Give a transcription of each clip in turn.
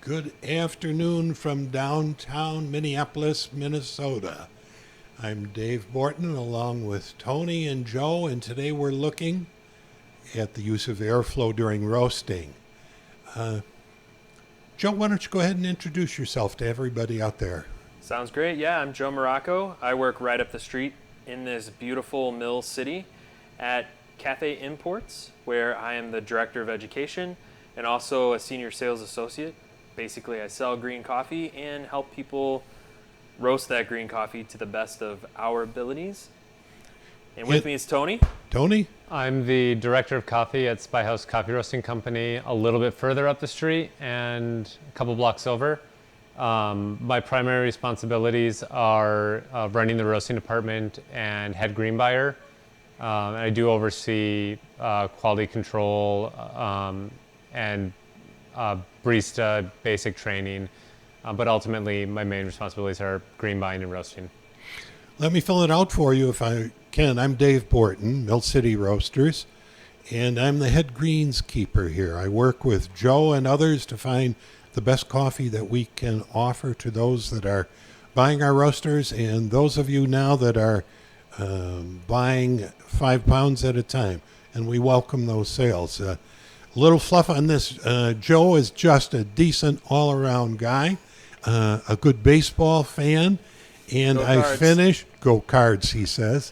Good afternoon from downtown Minneapolis, Minnesota. I'm Dave Borton along with Tony and Joe, and today we're looking at the use of airflow during roasting. Joe, why don't you go ahead and introduce yourself to everybody out there? Sounds great. Yeah, I'm Joe Morocco. I work right up the street in this beautiful mill city at Cafe Imports, where I am the Director of Education and also a Senior Sales Associate. Basically, I sell green coffee and help people roast that green coffee to the best of our abilities. And with me is Tony. Tony? I'm the Director of Coffee at Spyhouse Coffee Roasting Company, a little bit further up the street and a couple blocks over. My primary responsibilities are running the roasting department and head green buyer. I do oversee quality control and barista basic training, but ultimately my main responsibilities are green buying and roasting. Let me fill it out for you if I can. I'm Dave Borton, Mill City Roasters, and I'm the head greens keeper here. I work with Joe and others to find the best coffee that we can offer to those that are buying our roasters and those of you now that are buying 5 pounds at a time, and we welcome those sales. A little fluff on this. Joe is just a decent all-around guy, a good baseball fan, and Go Cards, he says.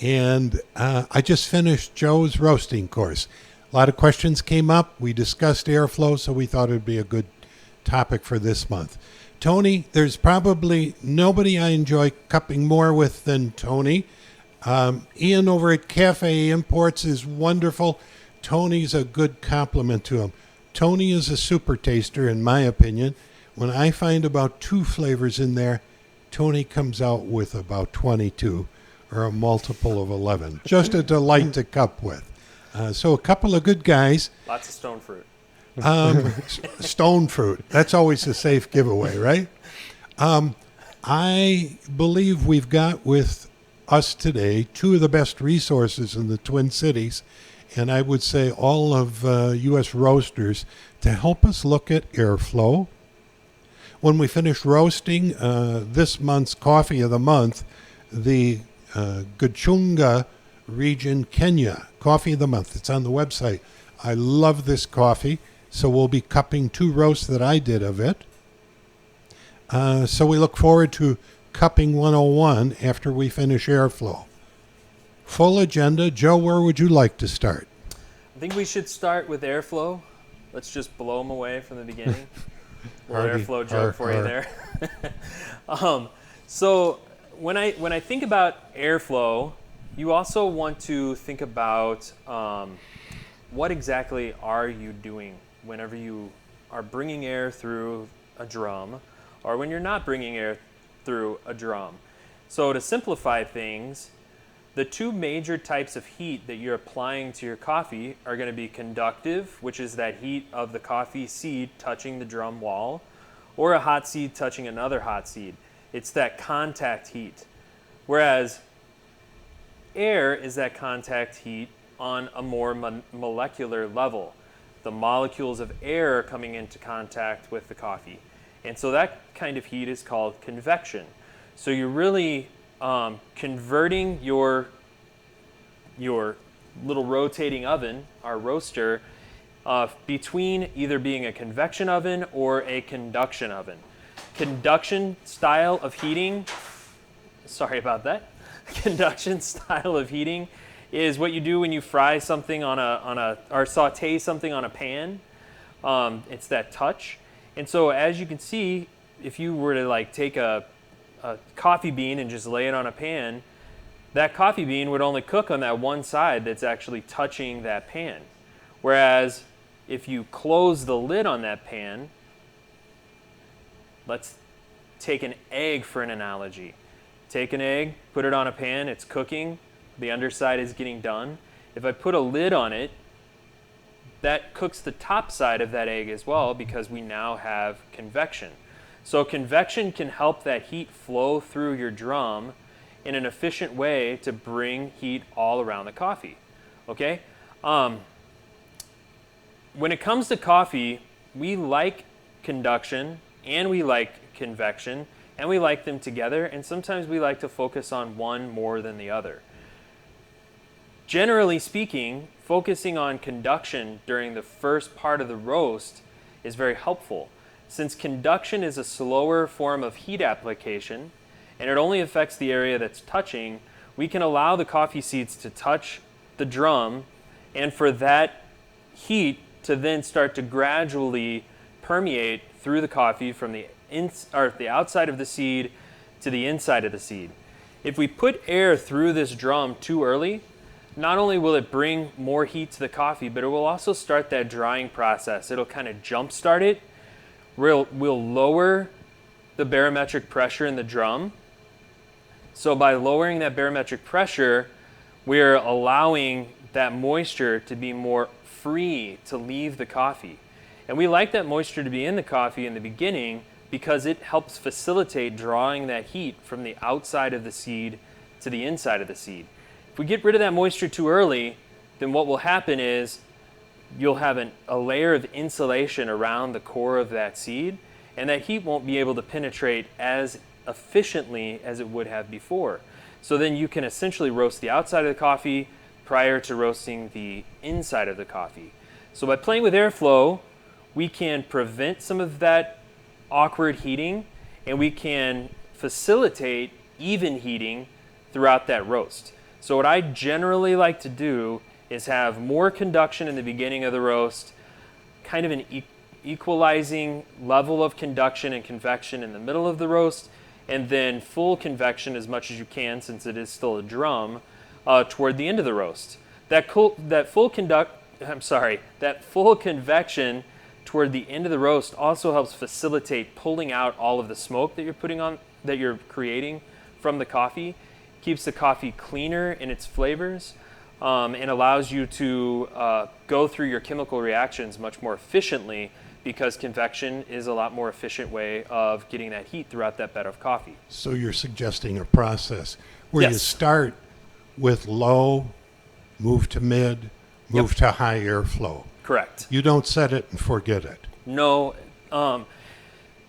And I just finished Joe's roasting course. A lot of questions came up. We discussed airflow, so we thought it would be a good topic for this month. Tony, there's probably nobody I enjoy cupping more with than Tony. Ian over at Cafe Imports is wonderful. Tony's a good compliment to him. Tony is a super taster, in my opinion. When I find about 2 flavors in there, Tony comes out with about 22, or a multiple of 11. Just a delight to cup with. So a couple of good guys. Lots of stone fruit. Stone fruit. That's always a safe giveaway, right? I believe we've got with us today 2 of the best resources in the Twin Cities, and I would say all of U.S. roasters, to help us look at airflow. When we finish roasting this month's Coffee of the Month, the Gichugu region, Kenya, Coffee of the Month. It's on the website. I love this coffee, so we'll be cupping 2 roasts that I did of it. So we look forward to Cupping 101 after we finish airflow. Full agenda. Joe, where would you like to start? I think we should start with airflow. Let's just blow them away from the beginning. Little airflow joke for you there. So when I think about airflow, you also want to think about what exactly are you doing whenever you are bringing air through a drum, or when you're not bringing air through a drum. So to simplify things, the 2 major types of heat that you're applying to your coffee are going to be conductive, which is that heat of the coffee seed touching the drum wall, or a hot seed touching another hot seed. It's that contact heat. Whereas air is that contact heat on a more molecular level. The molecules of air are coming into contact with the coffee. And so that kind of heat is called convection. So you're really converting your little rotating oven, our roaster, between either being a convection oven or a conduction oven. Conduction style of heating, conduction style of heating is what you do when you fry something or saute something on a pan. It's that touch. And so as you can see, if you were to take a coffee bean and just lay it on a pan, that coffee bean would only cook on that one side that's actually touching that pan. Whereas if you close the lid on that pan, let's take an egg for an analogy. Take an egg, put it on a pan, it's cooking, the underside is getting done. If I put a lid on it, that cooks the top side of that egg as well, because we now have convection. So convection can help that heat flow through your drum in an efficient way to bring heat all around the coffee. Okay? When it comes to coffee, we like conduction and we like convection, and we like them together, and sometimes we like to focus on one more than the other. Generally speaking, focusing on conduction during the first part of the roast is very helpful. Since conduction is a slower form of heat application, and it only affects the area that's touching, we can allow the coffee seeds to touch the drum, and for that heat to then start to gradually permeate through the coffee from the outside of the seed to the inside of the seed. If we put air through this drum too early, not only will it bring more heat to the coffee, but it will also start that drying process. It'll kind of jumpstart it. We'll lower the barometric pressure in the drum. So by lowering that barometric pressure, we're allowing that moisture to be more free to leave the coffee. And we like that moisture to be in the coffee in the beginning because it helps facilitate drawing that heat from the outside of the seed to the inside of the seed. If we get rid of that moisture too early, then what will happen is you'll have a layer of insulation around the core of that seed, and that heat won't be able to penetrate as efficiently as it would have before. So then you can essentially roast the outside of the coffee prior to roasting the inside of the coffee. So by playing with airflow, we can prevent some of that awkward heating, and we can facilitate even heating throughout that roast. So what I generally like to do is have more conduction in the beginning of the roast, kind of an equalizing level of conduction and convection in the middle of the roast, and then full convection as much as you can, since it is still a drum, toward the end of the roast. That full convection toward the end of the roast also helps facilitate pulling out all of the smoke that you're creating from the coffee, keeps the coffee cleaner in its flavors, and allows you to go through your chemical reactions much more efficiently, because convection is a lot more efficient way of getting that heat throughout that bed of coffee. So you're suggesting a process where Yes. you start with low, move to mid, move to high airflow. Correct. You don't set it and forget it. No,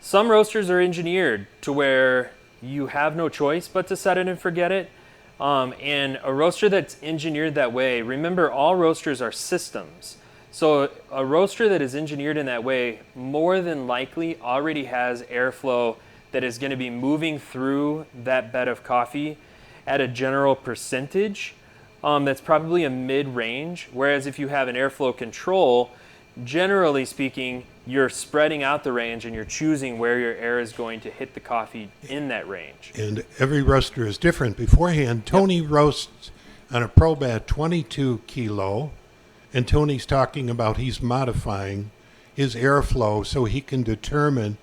some roasters are engineered to where you have no choice but to set it and forget it. And a roaster that's engineered that way, remember, all roasters are systems. So a roaster that is engineered in that way more than likely already has airflow that is going to be moving through that bed of coffee at a general percentage that's probably a mid-range. Whereas if you have an airflow control, generally speaking, you're spreading out the range and you're choosing where your air is going to hit the coffee in that range. And every roaster is different. Beforehand, Tony roasts on a Probat 22 kilo, and Tony's talking about he's modifying his airflow so he can determine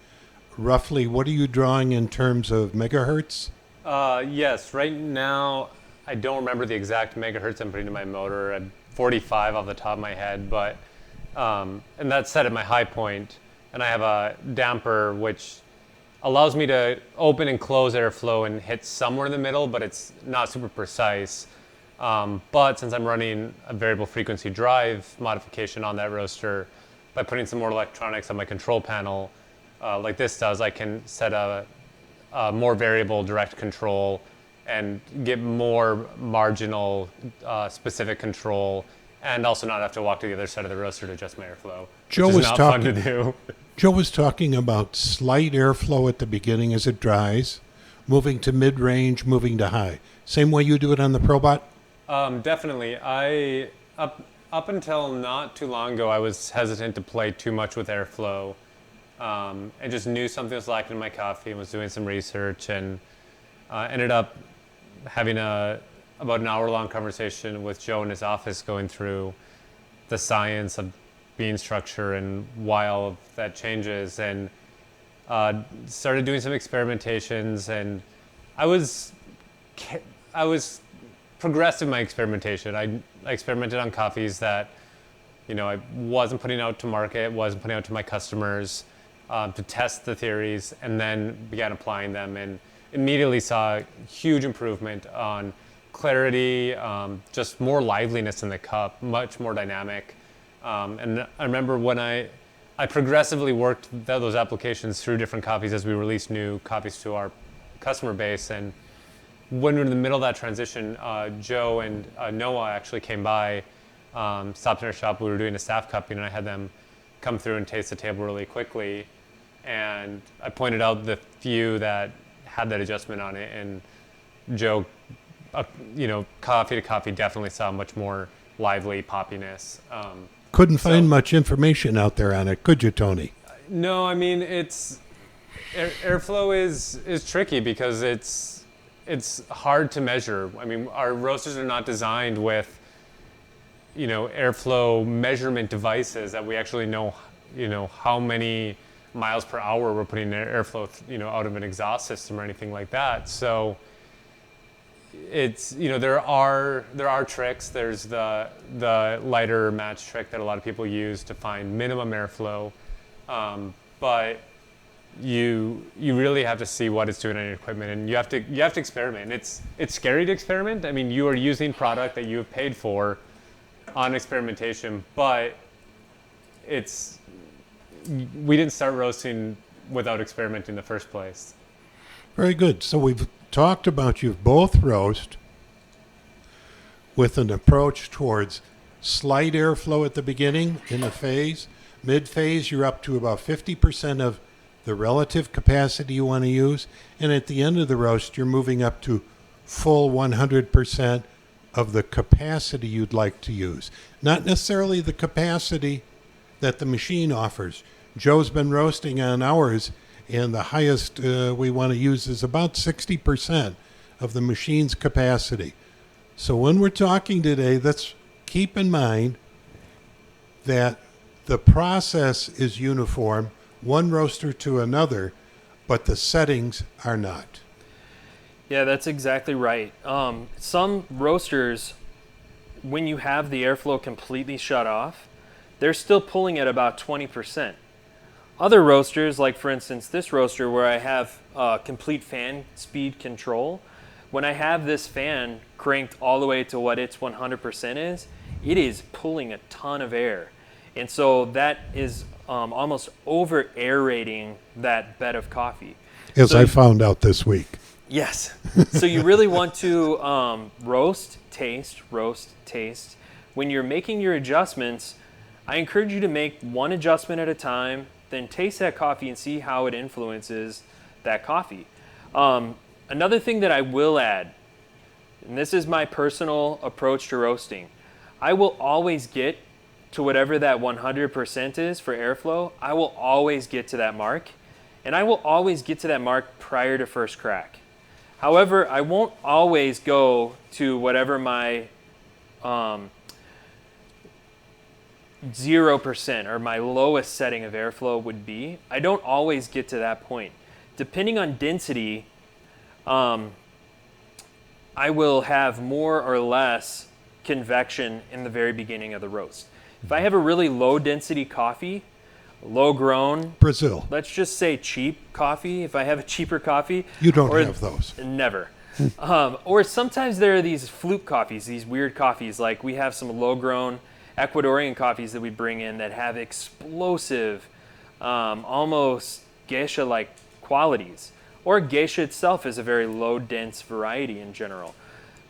roughly what are you drawing in terms of megahertz? Yes, right now I don't remember the exact megahertz I'm putting in my motor at 45 off the top of my head, but and that's set at my high point, and I have a damper which allows me to open and close airflow and hit somewhere in the middle, but it's not super precise. But since I'm running a variable frequency drive modification on that roaster, by putting some more electronics on my control panel, like this does, I can set a more variable direct control and get more marginal specific control, and also not have to walk to the other side of the roaster to adjust my airflow, Joe which was is not talking- fun to do. Joe was talking about slight airflow at the beginning as it dries, moving to mid-range, moving to high. Same way you do it on the Probot? Definitely. Up until not too long ago, I was hesitant to play too much with airflow. I just knew something was lacking in my coffee and was doing some research, and ended up having about an hour-long conversation with Joe in his office, going through the science of bean structure and why all of that changes, and started doing some experimentations. And I was progressive in my experimentation. I experimented on coffees that, I wasn't putting out to market, wasn't putting out to my customers, to test the theories, and then began applying them, and immediately saw huge improvement on clarity, just more liveliness in the cup, much more dynamic. And I remember when I I progressively worked those applications through different coffees as we released new coffees to our customer base. And when we were in the middle of that transition, Joe and Noah actually came by, stopped in our shop. We were doing a staff cupping, and I had them come through and taste the table really quickly. And I pointed out the few that had that adjustment on it, and Joe, coffee to coffee definitely saw much more lively poppiness. Couldn't find much information out there on it, could you, Tony? No, I mean, airflow is tricky because it's hard to measure. I mean, our roasters are not designed with, airflow measurement devices that we actually know, how many miles per hour we're putting airflow, out of an exhaust system or anything like that. So it's, there are tricks. There's the lighter match trick that a lot of people use to find minimum airflow, but you really have to see what it's doing on your equipment, and you have to experiment. It's scary to experiment. I mean, you are using product that you have paid for on experimentation, but we didn't start roasting without experimenting in the first place. Very good. So we've talked about you both roast with an approach towards slight airflow at the beginning in the phase. Mid-phase, you're up to about 50% of the relative capacity you want to use. And at the end of the roast, you're moving up to full 100% of the capacity you'd like to use. Not necessarily the capacity that the machine offers. Joe's been roasting on ours, and the highest we want to use is about 60% of the machine's capacity. So when we're talking today, let's keep in mind that the process is uniform, one roaster to another, but the settings are not. Yeah, that's exactly right. Some roasters, when you have the airflow completely shut off, they're still pulling at about 20%. Other roasters, like for instance this roaster where I have complete fan speed control, when I have this fan cranked all the way to what its 100% is, it is pulling a ton of air. And so that is almost over aerating that bed of coffee. As I found out this week. Yes. So you really want to roast, taste. When you're making your adjustments, I encourage you to make one adjustment at a time, then taste that coffee and see how it influences that coffee. Another thing that I will add, and this is my personal approach to roasting, I will always get to whatever that 100% is for airflow. I will always get to that mark, and I will always get to that mark prior to first crack. However, I won't always go to whatever my 0% or my lowest setting of airflow would be. I don't always get to that point. Depending on density, I will have more or less convection in the very beginning of the roast. If I have a really low density coffee, low grown, Brazil. let's just say cheap coffee, if I have a cheaper coffee. You don't have those. Never. Or sometimes there are these fluke coffees, these weird coffees, like we have some low grown Ecuadorian coffees that we bring in that have explosive, almost geisha-like qualities. Or geisha itself is a very low dense variety in general.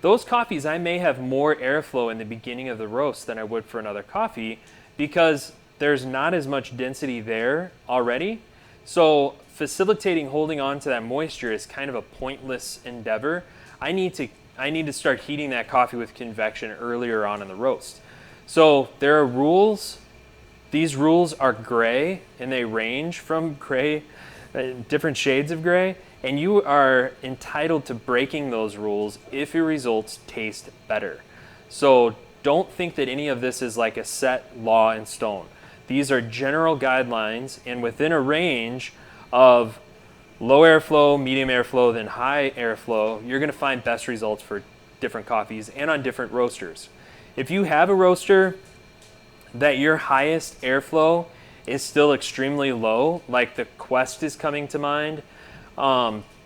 Those coffees, I may have more airflow in the beginning of the roast than I would for another coffee because there's not as much density there already. So facilitating holding on to that moisture is kind of a pointless endeavor. I need to start heating that coffee with convection earlier on in the roast. So there are rules. These rules are gray, and they range from gray, different shades of gray, and you are entitled to breaking those rules if your results taste better. So don't think that any of this is like a set law in stone. These are general guidelines, and within a range of low airflow, medium airflow, then high airflow, you're going to find best results for different coffees and on different roasters. If you have a roaster that your highest airflow is still extremely low, like the Quest is coming to mind,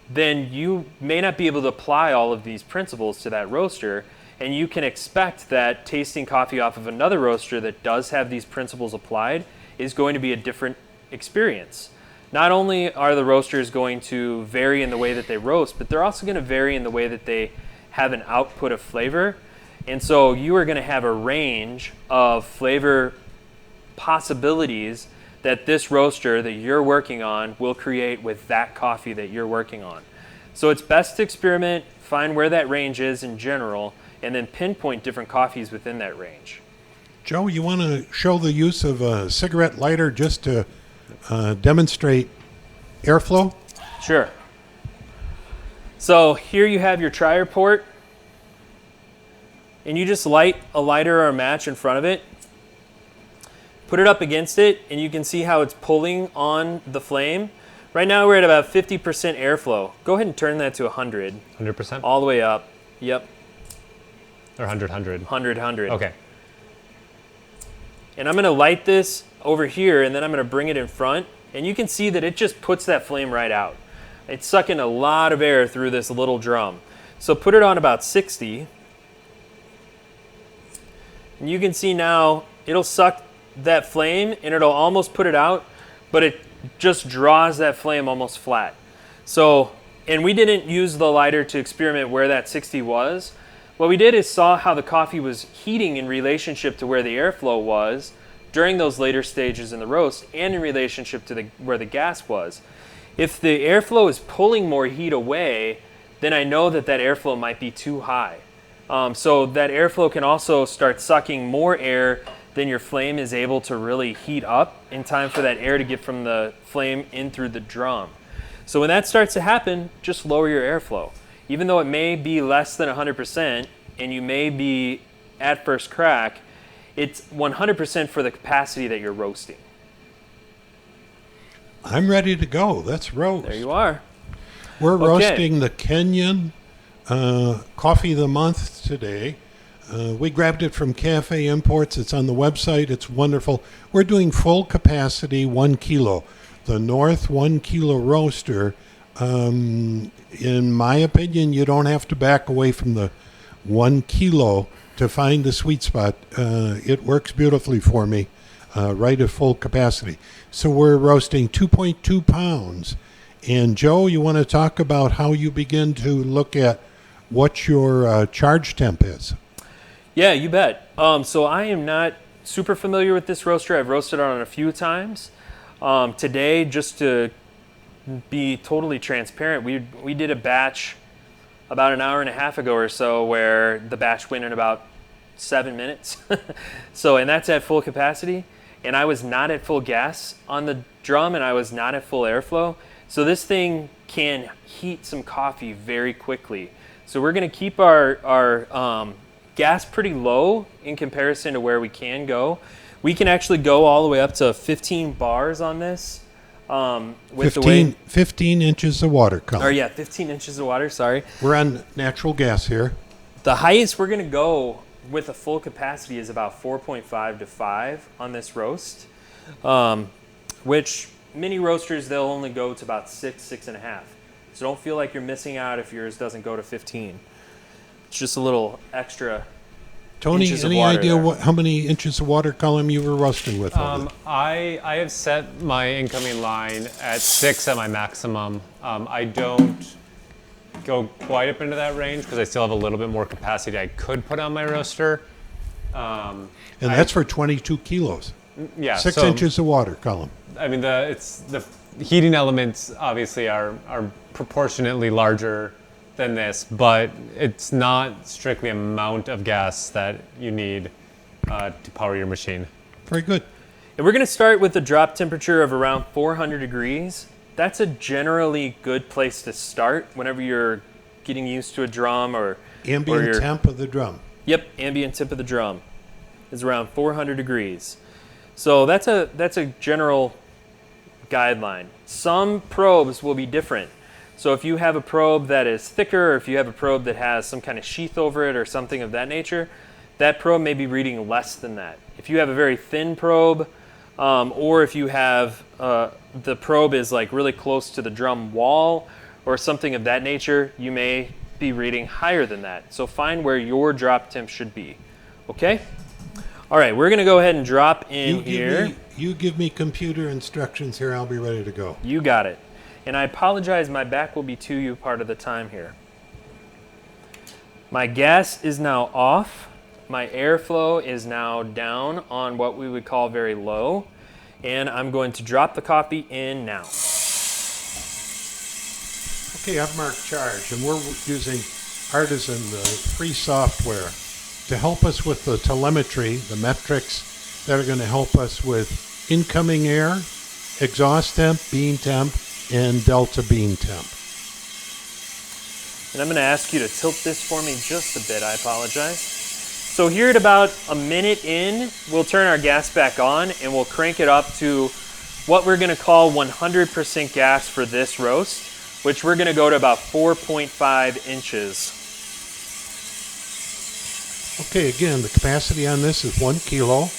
then you may not be able to apply all of these principles to that roaster, and you can expect that tasting coffee off of another roaster that does have these principles applied is going to be a different experience. Not only are the roasters going to vary in the way that they roast, but they're also going to vary in the way that they have an output of flavor. And so you are going to have a range of flavor possibilities that this roaster that you're working on will create with that coffee that you're working on. So it's best to experiment, find where that range is in general, and then pinpoint different coffees within that range. Joe, you want to show the use of a cigarette lighter just to demonstrate airflow? Sure. So here you have your trier port, and you just light a lighter or a match in front of it. Put it up against it, and you can see how it's pulling on the flame. Right now we're at about 50% airflow. Go ahead and turn that to 100. 100%? All the way up. Yep. Or 100, 100? 100, 100. Okay. And I'm going to light this over here, and then I'm going to bring it in front, and you can see that it just puts that flame right out. It's sucking a lot of air through this little drum. So put it on about 60, and you can see now it'll suck that flame, and it'll almost put it out, but it just draws that flame almost flat. So, and we didn't use the lighter to experiment where that 60 was. What we did is saw how the coffee was heating in relationship to where the airflow was during those later stages in the roast, and in relationship to where the gas was. If the airflow is pulling more heat away, then I know that that airflow might be too high. So that airflow can also start sucking more air than your flame is able to really heat up in time for that air to get from the flame in through the drum. So when that starts to happen, just lower your airflow. Even though it may be less than 100% and you may be at first crack, it's 100% for the capacity that you're roasting. I'm ready to go. Let's roast. There you are. We're Okay. roasting the Kenyan Coffee of the Month today. We grabbed it from Cafe Imports. It's on the website. It's wonderful. We're doing full capacity 1 kilo. The North 1 kilo roaster, in my opinion, you don't have to back away from the 1 kilo to find the sweet spot. It works beautifully for me, right at full capacity. So we're roasting 2.2 pounds. And Joe, you want to talk about how you begin to look at what your charge temp is? Yeah, you bet. So I am not super familiar with this roaster. I've roasted on it a few times. Today, just to be totally transparent, we did a batch about an hour and a half ago or so where the batch went in about 7 minutes. So, and that's at full capacity. And I was not at full gas on the drum, and I was not at full airflow. So this thing can heat some coffee very quickly. So we're going to keep our gas pretty low in comparison to where we can go. We can actually go all the way up to 15 bars on this. With 15 inches of water color. 15 inches of water, sorry. We're on natural gas here. The highest we're going to go with a full capacity is about 4.5 to 5 on this roast, which many roasters, they'll only go to about 6, 6.5. So don't feel like you're missing out if yours doesn't go to 15. It's just a little extra. Tony, inches of any water idea there. how many inches of water column you were roasting with? I have set my incoming line at 6 at my maximum. I don't go quite up into that range because I still have a little bit more capacity I could put on my roaster. And that's for 22 kilos. Yeah, 6 so, inches of water column. I mean, the heating elements obviously are proportionately larger than this, but it's not strictly amount of gas that you need to power your machine. Very good. And we're going to start with a drop temperature of around 400 degrees. That's a generally good place to start whenever you're getting used to a drum or Ambient temp of the drum. Yep, ambient temp of the drum is around 400 degrees. So that's a general guideline. Some probes will be different. So if you have a probe that is thicker, or if you have a probe that has some kind of sheath over it or something of that nature, that probe may be reading less than that. If you have a very thin probe, or if you have the probe is like really close to the drum wall or something of that nature, you may be reading higher than that. So find where your drop temp should be. Okay? All right, we're gonna go ahead and drop in You give me computer instructions here. I'll be ready to go. You got it. And I apologize, my back will be to you part of the time here. My gas is now off. My airflow is now down on what we would call very low. And I'm going to drop the coffee in now. Okay, I've marked charge, and we're using Artisan, free software, to help us with the telemetry, the metrics that are going to help us with incoming air, exhaust temp, bean temp, and delta bean temp. And I'm going to ask you to tilt this for me just a bit. I apologize. So here at about a minute in, we'll turn our gas back on and we'll crank it up to what we're going to call 100% gas for this roast, which we're going to go to about 4.5 inches. Okay, again, the capacity on this is 1 kilo.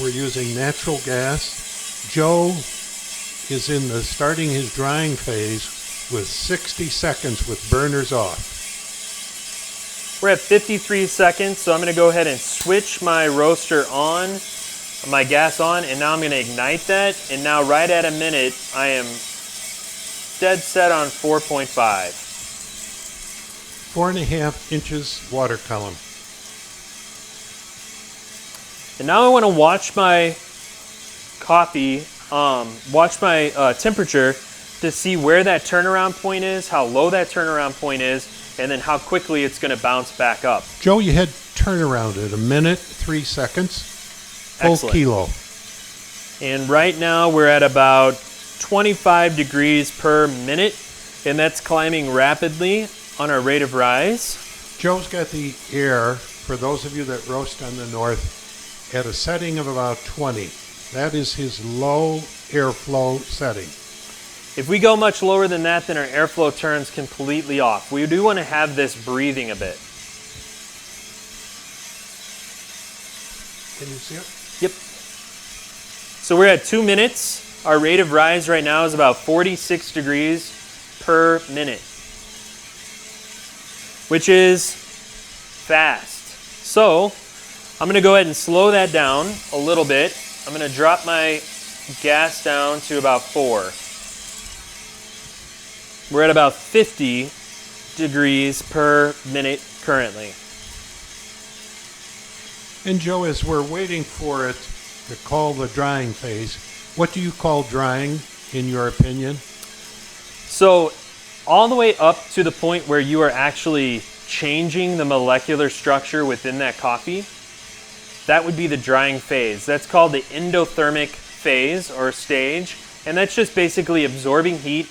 We're using natural gas. Joe is starting his drying phase with 60 seconds with burners off. We're at 53 seconds, so I'm going to go ahead and switch my roaster on, my gas on, and now I'm going to ignite that. And now right at a minute, I am dead set on 4.5. 4.5 inches water column. And now I want to watch my coffee, watch my temperature to see where that turnaround point is, how low that turnaround point is, and then how quickly it's going to bounce back up. Joe, you had turnaround at a minute, 3 seconds, full Excellent. kilo. And right now we're at about 25 degrees per minute, and that's climbing rapidly on our rate of rise. Joe's got the air, for those of you that roast on the north, at a setting of about 20. That is his low airflow setting. If we go much lower than that, then our airflow turns completely off. We do want to have this breathing a bit. Can you see it? Yep. So we're at 2 minutes. Our rate of rise right now is about 46 degrees per minute, which is fast. So I'm going to go ahead and slow that down a little bit. I'm going to drop my gas down to about 4. We're at about 50 degrees per minute currently. And Joe, as we're waiting for it to call the drying phase, what do you call drying in your opinion? So all the way up to the point where you are actually changing the molecular structure within that coffee, that would be the drying phase. That's called the endothermic phase or stage, and that's just basically absorbing heat.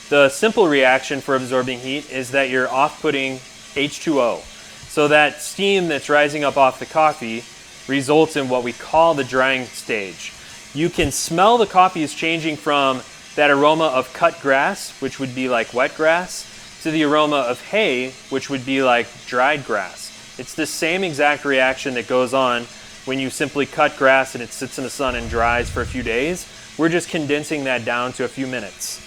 The simple reaction for absorbing heat is that you're off-putting H2O. So that steam that's rising up off the coffee results in what we call the drying stage. You can smell the coffee is changing from that aroma of cut grass, which would be like wet grass, to the aroma of hay, which would be like dried grass. It's the same exact reaction that goes on when you simply cut grass and it sits in the sun and dries for a few days. We're just condensing that down to a few minutes.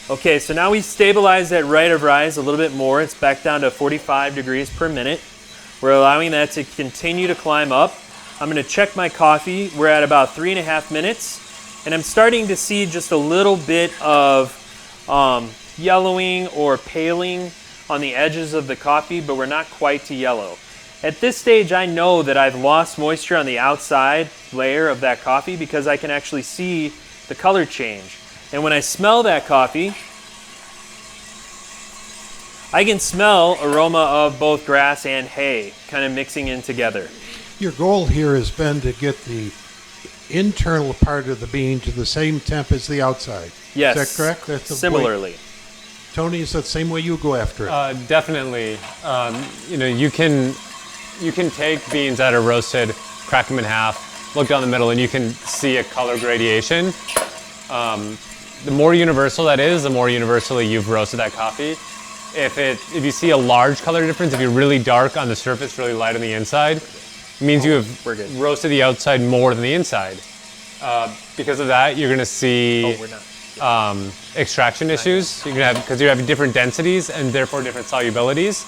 Okay, so now we stabilize that rate of rise a little bit more. It's back down to 45 degrees per minute. We're allowing that to continue to climb up. I'm going to check my coffee. We're at about 3.5 minutes, and I'm starting to see just a little bit of yellowing or paling on the edges of the coffee, but we're not quite to yellow. At this stage, I know that I've lost moisture on the outside layer of that coffee because I can actually see the color change. And when I smell that coffee, I can smell aroma of both grass and hay kind of mixing in together. Your goal here has been to get the internal part of the bean to the same temp as the outside. Yes. Is that correct? That's the similarly. way. Tony, is that the same way you go after it? Definitely. You can take beans that are roasted, crack them in half, look down the middle, and you can see a color gradation. The more universal that is, the more universally you've roasted that coffee. If you see a large color difference, if you're really dark on the surface, really light on the inside, it means you have roasted the outside more than the inside. Because of that, you're going to see extraction issues. You're going to have, because you have different densities and therefore different solubilities.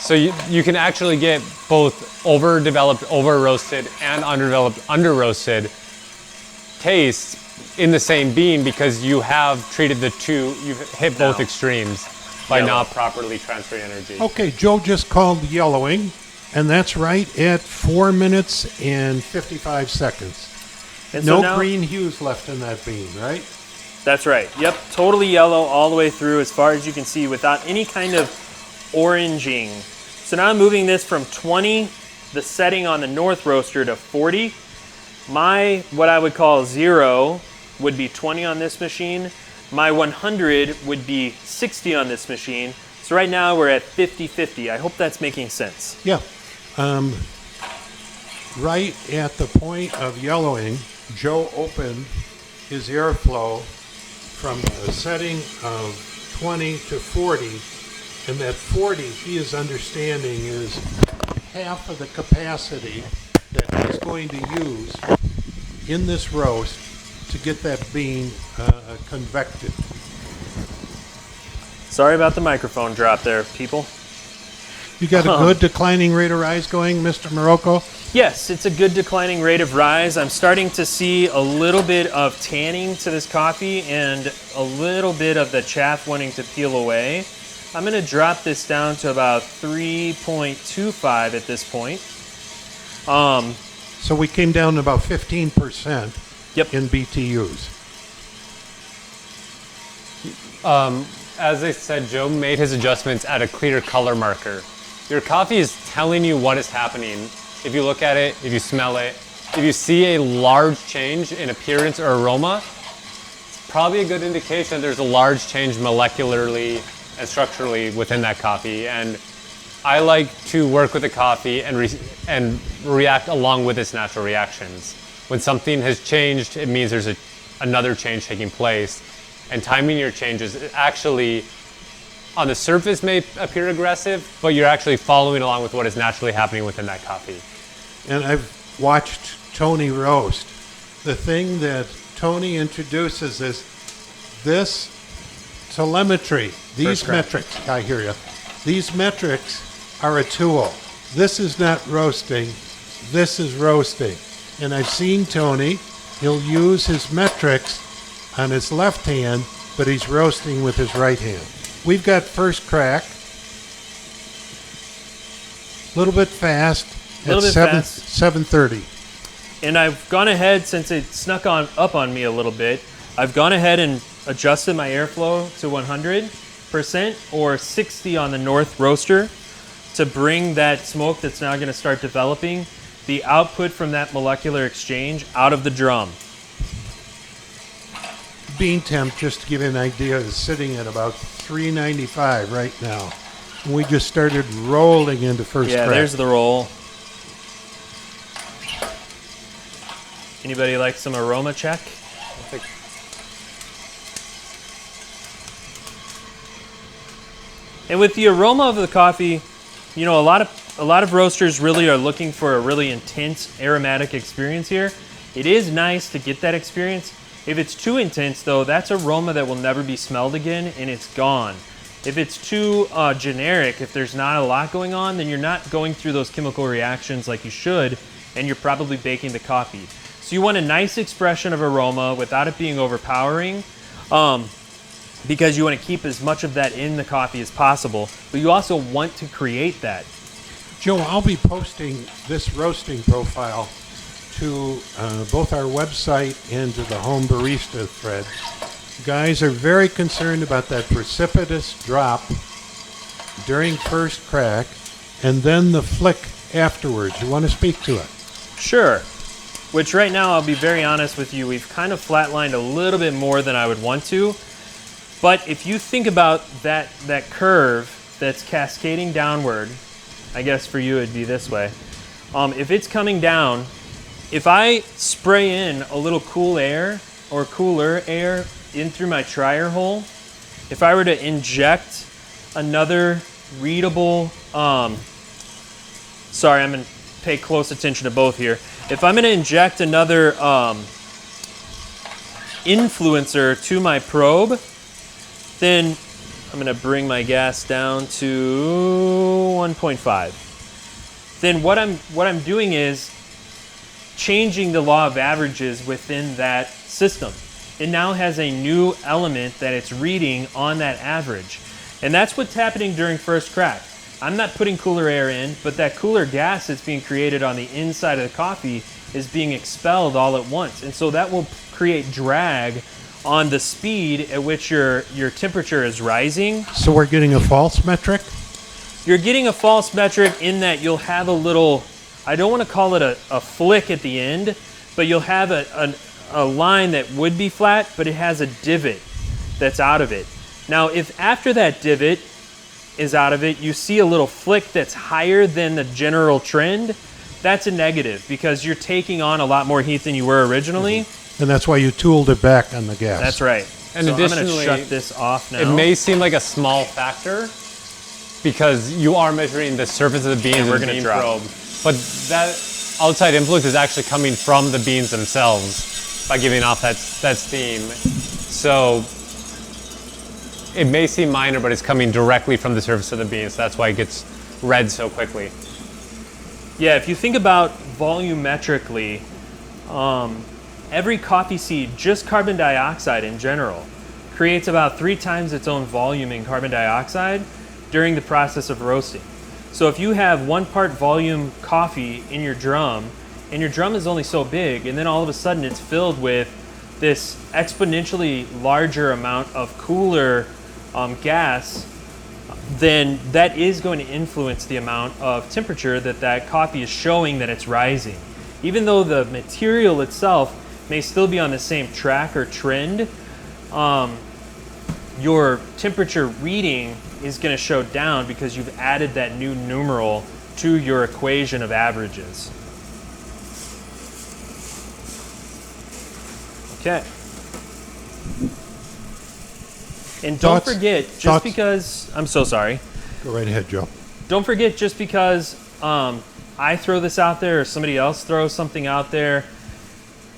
So you can actually get both overdeveloped, over-roasted, and underdeveloped, under-roasted tastes in the same bean because you have treated the two, you've hit both extremes by not properly transferring energy. Okay, Joe just called yellowing, and that's right at 4 minutes and 55 seconds. And so No now, green hues left in that bean, right? that's right. Yep, totally yellow all the way through as far as you can see without any kind of oranging. So now I'm moving this from 20, the setting on the north roaster, to 40. My, what I would call 0 would be 20 on this machine. My 100 would be 60 on this machine. So right now we're at 50-50. I hope that's making sense. Yeah. Right at the point of yellowing, Joe opened his airflow from a setting of 20 to 40, and that 40 he is understanding is half of the capacity that he's going to use in this roast to get that bean convected. Sorry about the microphone drop there, people. You got a good declining rate of rise going, Mr. Morocco? Yes, it's a good declining rate of rise. I'm starting to see a little bit of tanning to this coffee and a little bit of the chaff wanting to peel away. I'm going to drop this down to about 3.25 at this point. So we came down to about 15% Yep. in BTUs. As I said, Joe made his adjustments at a clear color marker. Your coffee is telling you what is happening. If you look at it, if you smell it, if you see a large change in appearance or aroma, it's probably a good indication there's a large change molecularly and structurally within that coffee. And I like to work with the coffee and react along with its natural reactions. When something has changed, it means there's another change taking place. And timing your changes actually, on the surface, may appear aggressive, but you're actually following along with what is naturally happening within that coffee. And I've watched Tony roast. The thing that Tony introduces is this telemetry, these metrics. I hear you. These metrics are a tool. This is not roasting, this is roasting. And I've seen Tony, he'll use his metrics on his left hand, but he's roasting with his right hand. We've got first crack. A little bit fast at 7:30. And I've gone ahead, since it snuck up on me a little bit, I've gone ahead and adjusted my airflow to 100% or 60 on the north roaster to bring that smoke that's now going to start developing, the output from that molecular exchange, out of the drum. Bean temp, just to give you an idea, is sitting at about 395 right now. And we just started rolling into first crack. Yeah, there's the roll. Anybody like some aroma check? And with the aroma of the coffee, you know, a lot of roasters really are looking for a really intense aromatic experience here. It is nice to get that experience. If it's too intense, though, that's aroma that will never be smelled again, and it's gone. If it's too generic, if there's not a lot going on, then you're not going through those chemical reactions like you should, and you're probably baking the coffee. So you want a nice expression of aroma without it being overpowering, because you want to keep as much of that in the coffee as possible, but you also want to create that. Joe, I'll be posting this roasting profile to both our website and to the Home Barista thread. Guys are very concerned about that precipitous drop during first crack and then the flick afterwards. You want to speak to it? Sure. Which right now, I'll be very honest with you, we've kind of flatlined a little bit more than I would want to. But if you think about that curve that's cascading downward, I guess for you it'd be this way. If it's coming down, if I spray in a little cool air or cooler air in through my tryer hole, if I were to inject another readable, sorry, I'm going to pay close attention to both here. If I'm going to inject another influencer to my probe, then I'm going to bring my gas down to 1.5. Then what I'm doing is changing the law of averages within that system. It now has a new element that it's reading on that average. And that's what's happening during first crack. I'm not putting cooler air in, but that cooler gas that's being created on the inside of the coffee is being expelled all at once. And so that will create drag on the speed at which your temperature is rising. So we're getting a false metric? You're getting a false metric in that you'll have a little, I don't want to call it a flick at the end, but you'll have a line that would be flat, but it has a divot that's out of it. Now, if after that divot is out of it, you see a little flick that's higher than the general trend, that's a negative because you're taking on a lot more heat than you were originally. And that's why you tooled it back on the gas. That's right. And so additionally, I'm going to shut this off now. It may seem like a small factor because you are measuring the surface of the beans we're with gonna bean drop. probe, but that outside influence is actually coming from the beans themselves by giving off that steam. So it may seem minor, but it's coming directly from the surface of the beans. So that's why it gets red so quickly. Yeah, if you think about volumetrically, every coffee seed, just carbon dioxide in general, creates about 3 times its own volume in carbon dioxide during the process of roasting. So if you have 1 part volume coffee in your drum, and your drum is only so big, and then all of a sudden it's filled with this exponentially larger amount of cooler gas, then that is going to influence the amount of temperature that coffee is showing that it's rising. Even though the material itself may still be on the same track or trend, your temperature reading is going to show down because you've added that new numeral to your equation of averages. Okay. And don't Thoughts? forget, just Thoughts? because, I'm so sorry. Go right ahead, Joe. Don't forget, just because I throw this out there or somebody else throws something out there,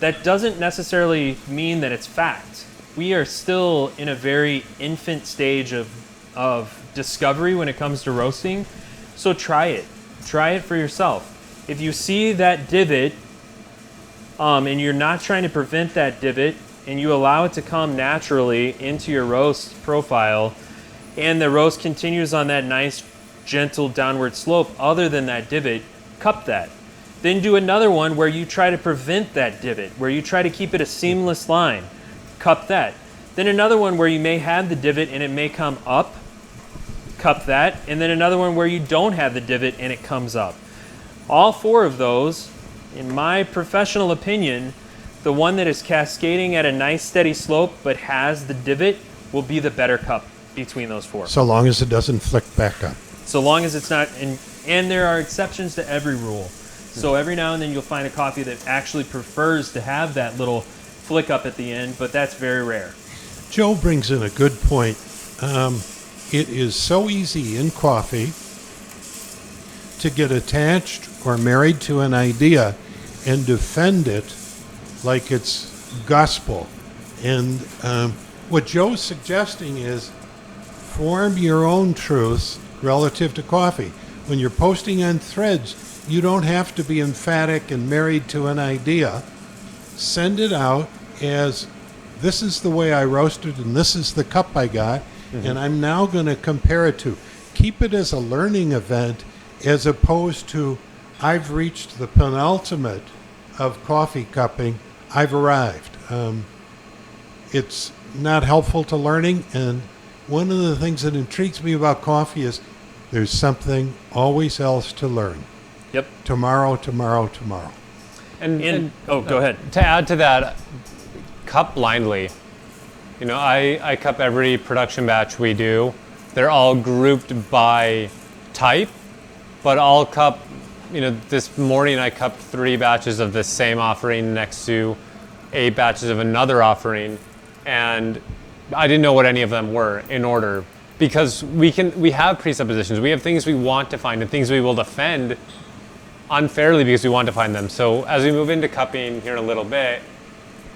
that doesn't necessarily mean that it's fact. We are still in a very infant stage of discovery when it comes to roasting. So try it. Try it for yourself. If you see that divot and you're not trying to prevent that divot and you allow it to come naturally into your roast profile and the roast continues on that nice gentle downward slope other than that divot, cup that. Then do another one where you try to prevent that divot, where you try to keep it a seamless line. Cup that. Then another one where you may have the divot and it may come up. Cup that. And then another one where you don't have the divot and it comes up. All 4 of those, in my professional opinion, the one that is cascading at a nice steady slope but has the divot will be the better cup between those 4. So long as it doesn't flick back up. So long as it's not, and there are exceptions to every rule. So every now and then you'll find a coffee that actually prefers to have that little flick up at the end, but that's very rare. Joe brings in a good point. It is so easy in coffee to get attached or married to an idea and defend it like it's gospel. And what Joe's suggesting is form your own truths relative to coffee. When you're posting on threads, you don't have to be emphatic and married to an idea. Send it out as, this is the way I roasted and this is the cup I got, and I'm now going to compare it to. Keep it as a learning event as opposed to, I've reached the penultimate of coffee cupping, I've arrived. It's not helpful to learning, and one of the things that intrigues me about coffee is there's something always else to learn. Yep. Tomorrow, tomorrow, tomorrow. And go ahead. To add to that, cup blindly. You know, I cup every production batch we do. They're all grouped by type, but I'll cup, you know, this morning I cupped 3 batches of the same offering next to 8 batches of another offering, and I didn't know what any of them were in order, because we have presuppositions. We have things we want to find and things we will defend unfairly because we want to find them. So as we move into cupping here in a little bit,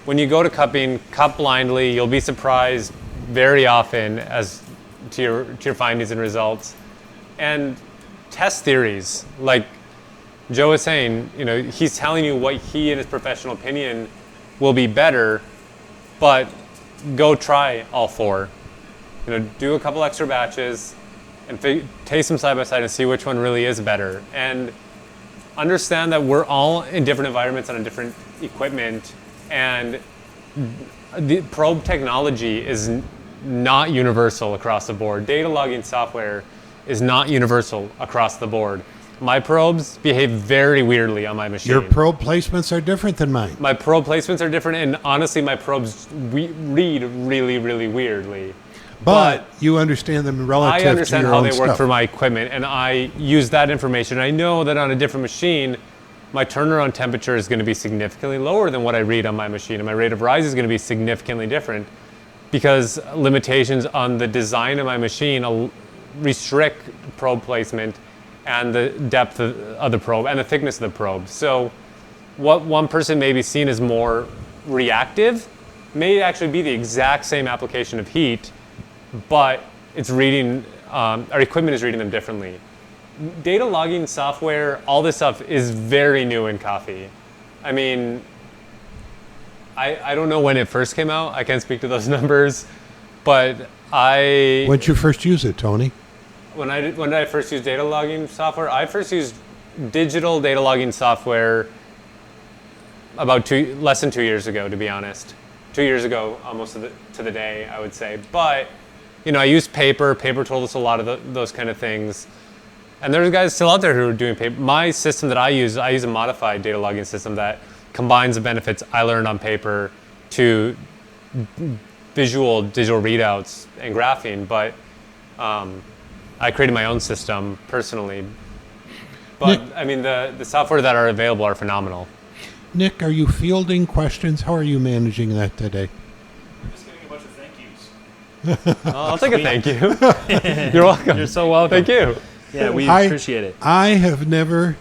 when you go to cupping, cup blindly. You'll be surprised very often, as to your findings and results, and test theories. Like Joe was saying, he's telling you what he, in his professional opinion, will be better, but go try all 4. Do a couple extra batches and taste them side by side and see which one really is better. And understand that we're all in different environments on a different equipment, and the probe technology is not universal across the board. Data logging software is not universal across the board. My probes behave very weirdly on my machine. Your probe placements are different than mine. My probe placements are different, and honestly, my probes read really, really weirdly. But you understand them relative to your own stuff. I understand how they work for my equipment, and I use that information. I know that on a different machine, my turnaround temperature is going to be significantly lower than what I read on my machine, and my rate of rise is going to be significantly different because limitations on the design of my machine restrict probe placement and the depth of the probe and the thickness of the probe. So what one person may be seen as more reactive may actually be the exact same application of heat, but it's reading, our equipment is reading them differently. Data logging software, all this stuff is very new in coffee. I mean, I don't know when it first came out. I can't speak to those numbers, but When did you first use it, Tony? When did I first use data logging software? I first used digital data logging software about less than 2 years ago, to be honest. 2 years ago, almost to the day, I would say. But, I used paper. Paper told us a lot of those kind of things. And there's guys still out there who are doing paper. My system that I use a modified data logging system that combines the benefits I learned on paper to visual digital readouts and graphing. But I created my own system personally. But, I mean, the software that are available are phenomenal. Nick, are you fielding questions? How are you managing that today? I'm just getting a bunch of thank yous. I'll take a thank you. You're welcome. You're so welcome. Thank you. Yeah, we appreciate it. I have never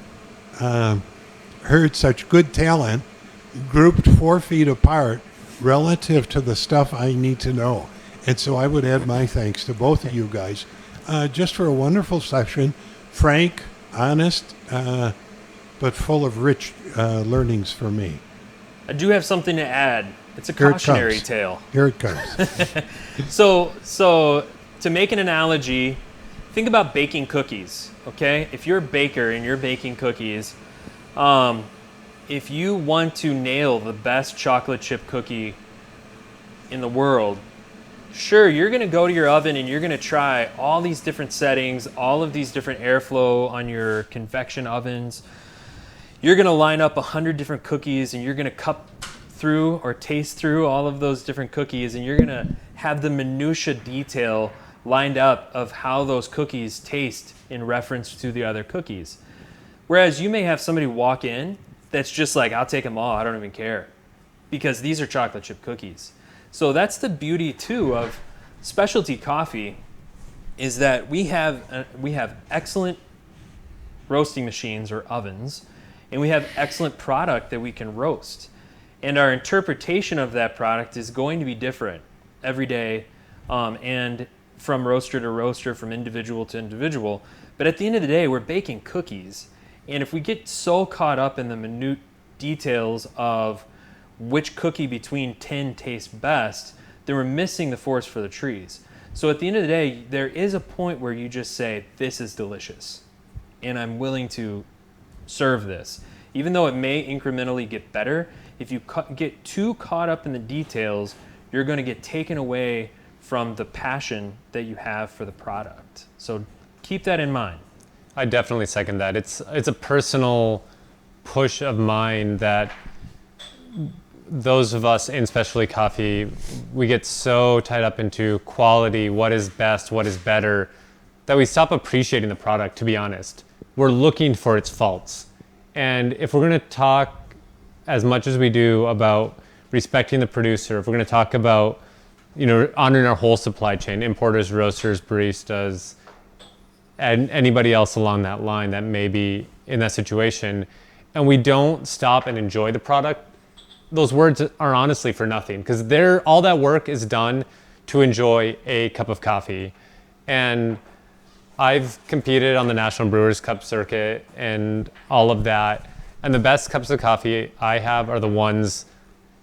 heard such good talent grouped 4 feet apart relative to the stuff I need to know. And so I would add my thanks to both of you guys just for a wonderful session, frank, honest, but full of rich learnings for me. I do have something to add. It's a Here it cautionary comes. tale. Here it comes. So to make an analogy, think about baking cookies, okay? If you're a baker and you're baking cookies, if you want to nail the best chocolate chip cookie in the world, sure, you're going to go to your oven and you're going to try all these different settings, all of these different airflow on your convection ovens. You're going to line up 100 different cookies and you're going to cup through or taste through all of those different cookies, and you're going to have the minutia detail lined up of how those cookies taste in reference to the other cookies. Whereas you may have somebody walk in that's just like, I'll take them all, I don't even care, because these are chocolate chip cookies. So that's the beauty too of specialty coffee, is that we have excellent roasting machines or ovens, and we have excellent product that we can roast. And our interpretation of that product is going to be different every day, and from roaster to roaster, from individual to individual. But at the end of the day, we're baking cookies. And if we get so caught up in the minute details of which cookie between 10 tastes best, then we're missing the forest for the trees. So at the end of the day, there is a point where you just say, this is delicious, and I'm willing to serve this. Even though it may incrementally get better, if you get too caught up in the details, you're going to get taken away from the passion that you have for the product. So keep that in mind. I definitely second that. It's a personal push of mine that those of us in specialty coffee, we get so tied up into quality, what is best, what is better, that we stop appreciating the product, to be honest. We're looking for its faults. And if we're going to talk as much as we do about respecting the producer, if we're going to talk about, honoring our whole supply chain, importers, roasters, baristas, and anybody else along that line that may be in that situation, and we don't stop and enjoy the product, those words are honestly for nothing, because all that work is done to enjoy a cup of coffee. And I've competed on the National Brewers Cup circuit and all of that. And the best cups of coffee I have are the ones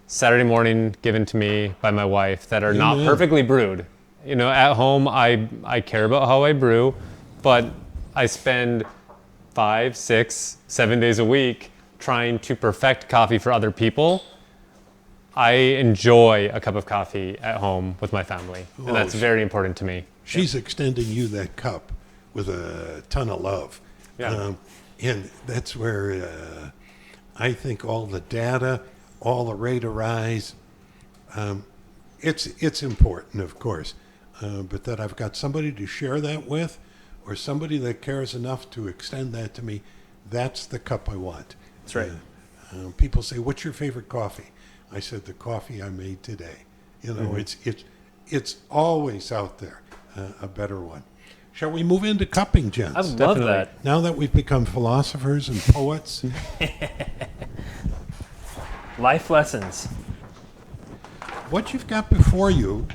Saturday morning given to me by my wife that are not perfectly brewed. You know, at home, I care about how I brew, but I spend 5, 6, 7 days a week trying to perfect coffee for other people. I enjoy a cup of coffee at home with my family, and that's very important to me. She's extending you that cup with a ton of love. Yeah. And that's where I think all the data, all the rate of rise, it's important, of course, but that I've got somebody to share that with, or somebody that cares enough to extend that to me, that's the cup I want. That's right. People say, "What's your favorite coffee?" I said, "The coffee I made today." You know, it's always out there, a better one. Shall we move into cupping, gents? I would love that. Now that we've become philosophers and poets. Life lessons. What you've got before you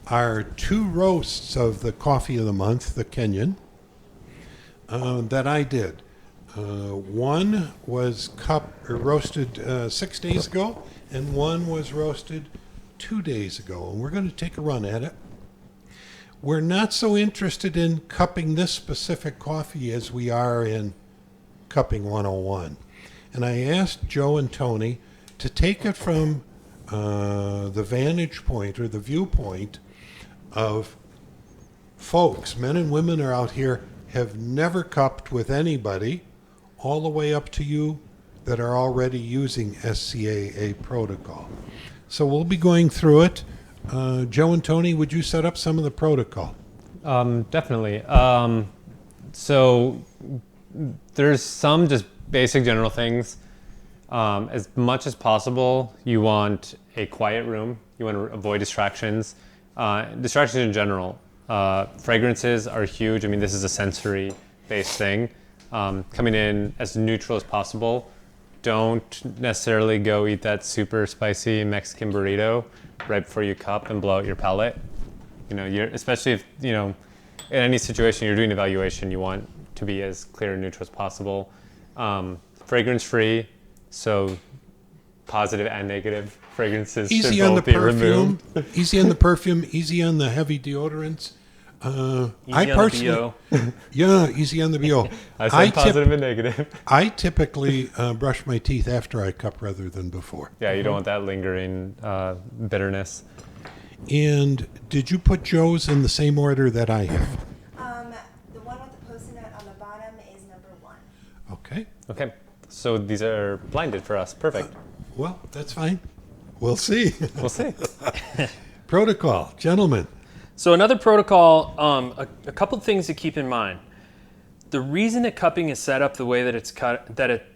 are 2 roasts of the coffee of the month, the Kenyan, that I did. One was roasted 6 days ago, and one was roasted 2 days ago. And we're going to take a run at it. We're not so interested in cupping this specific coffee as we are in cupping 101. And I asked Joe and Tony to take it from the vantage point or the viewpoint of folks, men and women are out here, have never cupped with anybody, all the way up to you that are already using SCAA protocol. So we'll be going through it. Joe and Tony, would you set up some of the protocol? Definitely. So there's some just basic general things. As much as possible, you want a quiet room. You want to avoid distractions. Distractions in general. Fragrances are huge. I mean, this is a sensory-based thing. Coming in as neutral as possible. Don't necessarily go eat that super spicy Mexican burrito right before you cup and blow out your palate. You know, especially if, you know, in any situation you're doing evaluation, you want to be as clear and neutral as possible. Fragrance-free, so positive and negative fragrances Easy should on the both be perfume. removed. Easy on the perfume. Easy on the heavy deodorants. Easy on the BO. Yeah, easy on the BO. I said positive and negative. I typically brush my teeth after I cup rather than before. Yeah, you don't want that lingering bitterness. And did you put Joe's in the same order that I have? The one with the post-it note on the bottom is number 1. Okay. Okay, so these are blinded for us. Perfect. Well, that's fine. We'll see. We'll see. Protocol, gentlemen. So another protocol, a couple of things to keep in mind. The reason that cupping is set up the way that it's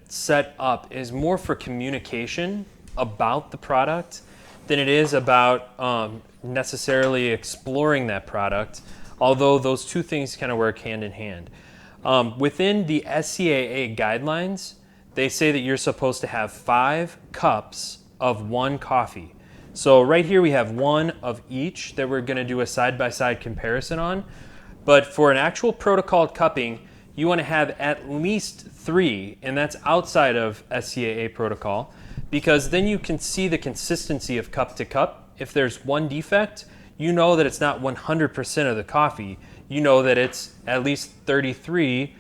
set up is more for communication about the product than it is about necessarily exploring that product, although those two things kind of work hand in hand. Within the SCAA guidelines, they say that you're supposed to have 5 cups of one coffee. So right here we have 1 of each that we're going to do a side-by-side comparison on. But for an actual protocol cupping, you want to have at least 3, and that's outside of SCAA protocol, because then you can see the consistency of cup to cup. If there's one defect, you know that it's not 100% of the coffee. You know that it's at least 33,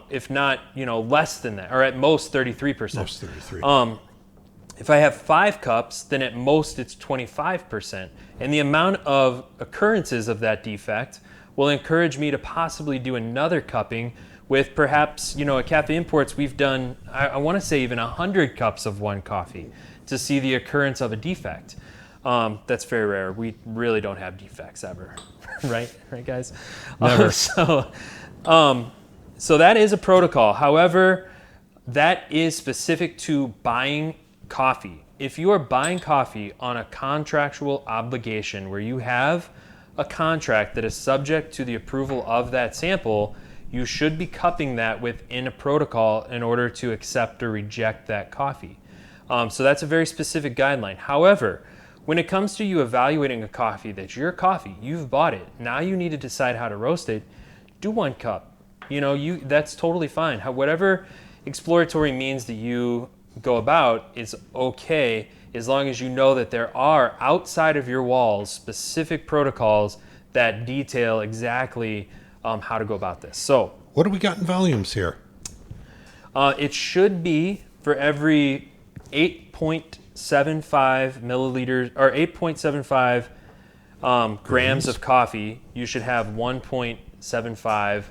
if not, less than that, or at most 33%. Most 33. If I have 5 cups, then at most it's 25%. And the amount of occurrences of that defect will encourage me to possibly do another cupping with perhaps, at Cafe Imports, we've done, I want to say even 100 cups of one coffee to see the occurrence of a defect. That's very rare. We really don't have defects ever, right? Right, guys? Never. So that is a protocol. However, that is specific to buying coffee. If you are buying coffee on a contractual obligation where you have a contract that is subject to the approval of that sample, you should be cupping that within a protocol in order to accept or reject that coffee. So that's a very specific guideline. However, when it comes to you evaluating a coffee that's your coffee, you've bought it. Now you need to decide how to roast it. Do 1 cup. That's totally fine. Whatever exploratory means that you go about is okay, as long as you know that there are outside of your walls specific protocols that detail exactly how to go about this. So, What do we got in volumes here? it should be for every 8.75 milliliters or 8.75 grams of coffee, you should have 1.75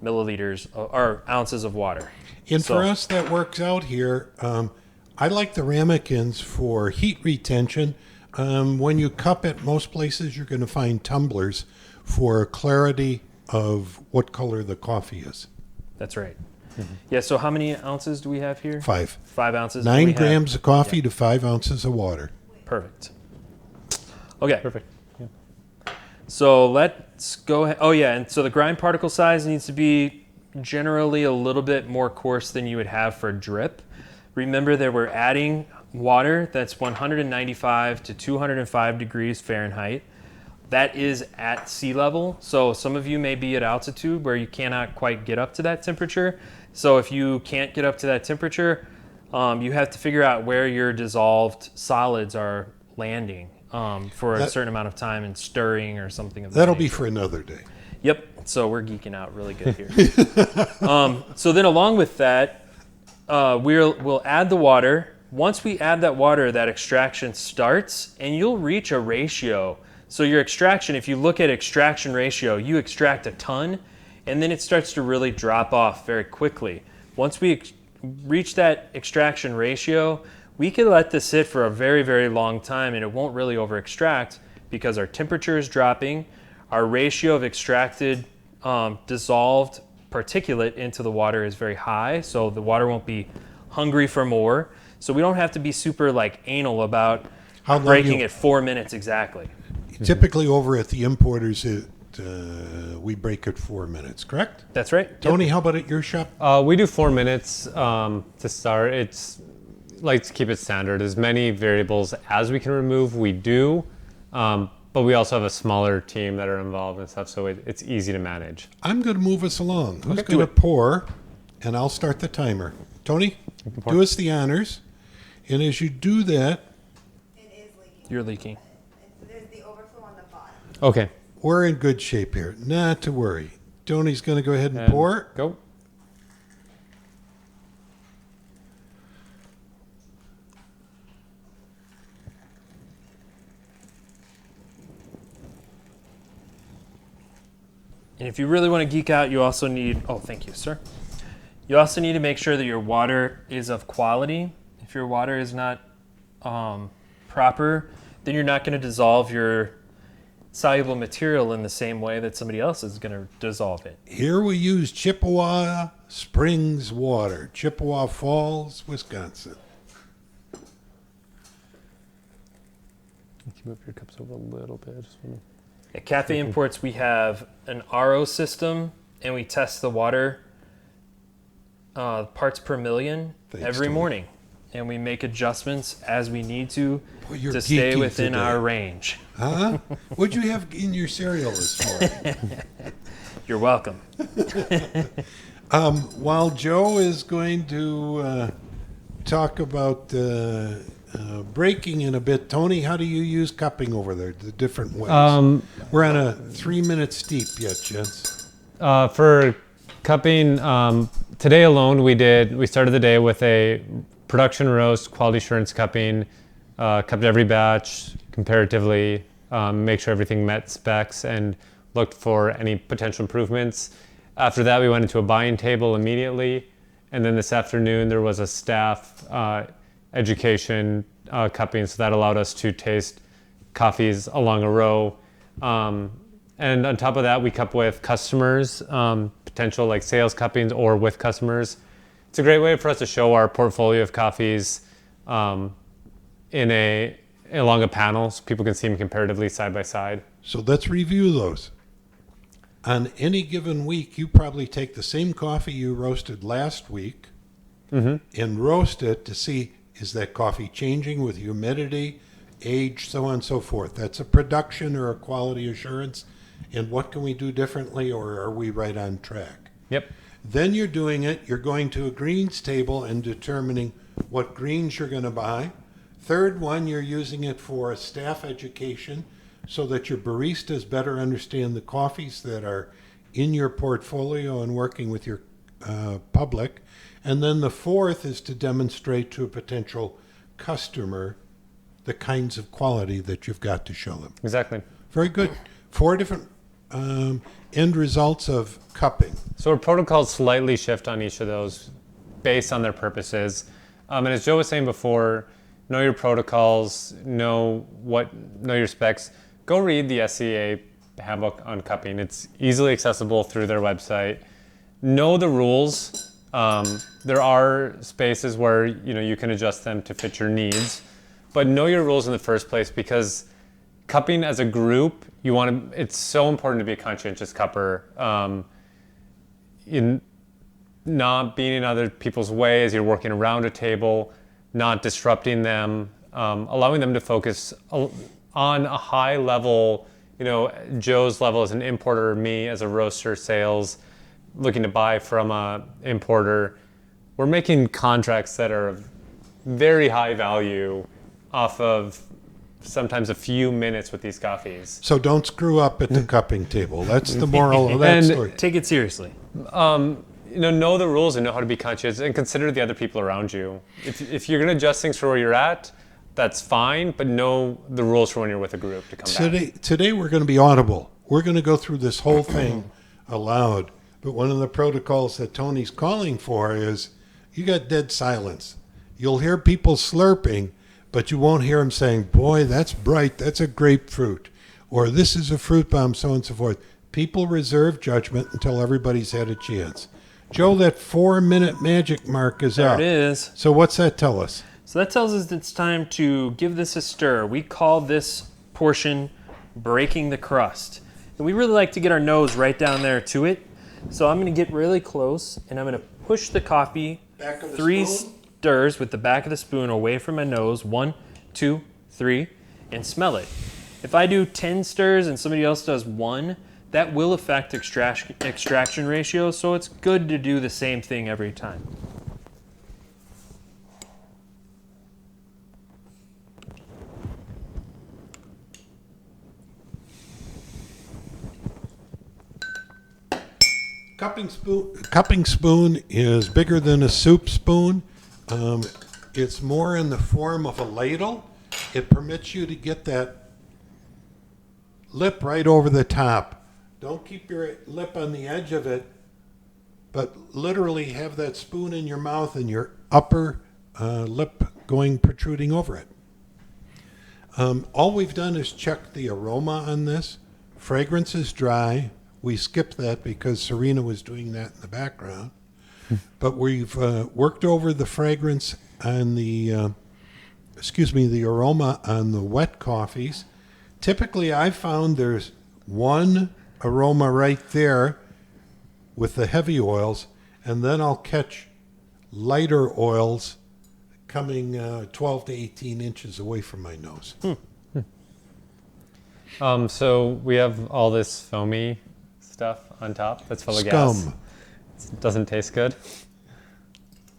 milliliters or ounces of water. And for us, that works out here. I like the ramekins for heat retention. When you cup it, most places you're going to find tumblers for clarity of what color the coffee is. That's right. Yeah, so how many ounces do we have here? 5. 5 ounces. 9 grams of coffee to 5 ounces of water. Perfect. Okay. Perfect. Yeah. So let's go ahead. Oh, yeah. And so the grind particle size needs to be generally a little bit more coarse than you would have for drip. Remember that we're adding water that's 195 to 205 degrees Fahrenheit. That is at sea level. So some of you may be at altitude where you cannot quite get up to that temperature. So if you can't get up to that temperature, you have to figure out where your dissolved solids are landing for a certain amount of time and stirring or something of that That'll nature. be for another day. Yep. So we're geeking out really good here. So then along with that, we'll add the water. Once we add that water, that extraction starts, and you'll reach a ratio. So your extraction, if you look at extraction ratio, you extract a ton, and then it starts to really drop off very quickly. Once we reach that extraction ratio, we can let this sit for a very, very long time, and it won't really over extract because our temperature is dropping. Our ratio of extracted dissolved particulate into the water is very high, so the water won't be hungry for more. So we don't have to be super anal about breaking it 4 minutes exactly. Typically over at the importers, we break it 4 minutes, correct? That's right. Tony, how about at your shop? We do 4 minutes to start. It's like to keep it standard. As many variables as we can remove, we do. But we also have a smaller team that are involved and stuff, so it's easy to manage. I'm going to move us along. Who's Okay, going do to pour? And I'll start the timer. Tony, do us the honors. And as you do that, It is leaking. You're leaking. There's the overflow on the bottom. Okay. we're in good shape here. Not to worry. Tony's going to go ahead and pour. Go. And if you really want to geek out, you also need, oh, thank you, sir. You also need to make sure that your water is of quality. If your water is not proper, then you're not going to dissolve your soluble material in the same way that somebody else is going to dissolve it. Here we use Chippewa Springs water, Chippewa Falls, Wisconsin. You can move your cups over a little bit. Just wanna... At Cafe Imports, we have an RO system, and we test the water parts per million every morning. And we make adjustments as we need to you're stay geeky within today. our range. Huh? What'd you have in your cereal this morning? You're welcome. While Joe is going to talk about breaking in a bit, Tony, how do you use cupping over there, the different ways? We're on a 3-minute steep yet, gents. For cupping, today alone we started the day with a production roast, quality assurance cupping, cupped every batch comparatively, make sure everything met specs and looked for any potential improvements. After that, we went into a buying table immediately. And then this afternoon, there was a staff education cupping, so that allowed us to taste coffees along a row. And on top of that, we cup with customers, potential like sales cuppings or with customers. It's a great way for us to show our portfolio of coffees along a panel so people can see them comparatively side by side. So let's review those. On any given week, you probably take the same coffee you roasted last week and roast it to see, is that coffee changing with humidity age, so on and so forth. That's a production or a quality assurance. And what can we do differently, or are we right on track? Yep. Then you're doing it, you're going to a greens table and determining what greens you're going to buy. Third one, you're using it for staff education so that your baristas better understand the coffees that are in your portfolio and working with your public. And then the fourth is to demonstrate to a potential customer the kinds of quality that you've got to show them. Exactly. Very good. 4 different end results of cupping. So our protocols slightly shift on each of those based on their purposes. And as Joe was saying before, know your protocols, know your specs. Go read the SCA handbook on cupping. It's easily accessible through their website. Know the rules. There are spaces where you can adjust them to fit your needs, but know your rules in the first place, because cupping as a group, it's so important to be a conscientious cupper. In not being in other people's way as you're working around a table, not disrupting them, allowing them to focus on a high level, Joe's level as an importer, me as a roaster, sales, looking to buy from a importer. We're making contracts that are of very high value off of sometimes a few minutes with these coffees. So don't screw up at the cupping table. That's the moral of that story. Take it seriously. Know the rules and know how to be conscious and consider the other people around you. If you're going to adjust things for where you're at, that's fine, but know the rules for when you're with a group to come back. Today we're going to be audible. We're going to go through this whole thing aloud. But one of the protocols that Tony's calling for is you got dead silence. You'll hear people slurping, but you won't hear them saying, boy, that's bright, that's a grapefruit, or this is a fruit bomb, so on and so forth. People reserve judgment until everybody's had a chance. Joe, that 4-minute magic mark is up. There it is. So what's that tell us? So that tells us it's time to give this a stir. We call this portion breaking the crust. And we really like to get our nose right down there to it. So I'm going to get really close, and I'm going to push the coffee Back of the 3 spoon? stirs with the back of the spoon away from my nose. 1, 2, 3, and smell it. If I do 10 stirs and somebody else does 1, that will affect extraction ratio, so it's good to do the same thing every time. Cupping spoon is bigger than a soup spoon. It's more in the form of a ladle. It permits you to get that lip right over the top. Don't keep your lip on the edge of it, but literally have that spoon in your mouth and your upper lip protruding over it. All we've done is check the aroma on this. Fragrance is dry. We skipped that because Serena was doing that in the background. But we've worked over the fragrance on the aroma on the wet coffees. Typically, I've found there's one aroma right there with the heavy oils, and then I'll catch lighter oils coming 12 to 18 inches away from my nose. So we have all this foamy stuff on top that's full of Scum. gas. It doesn't taste good.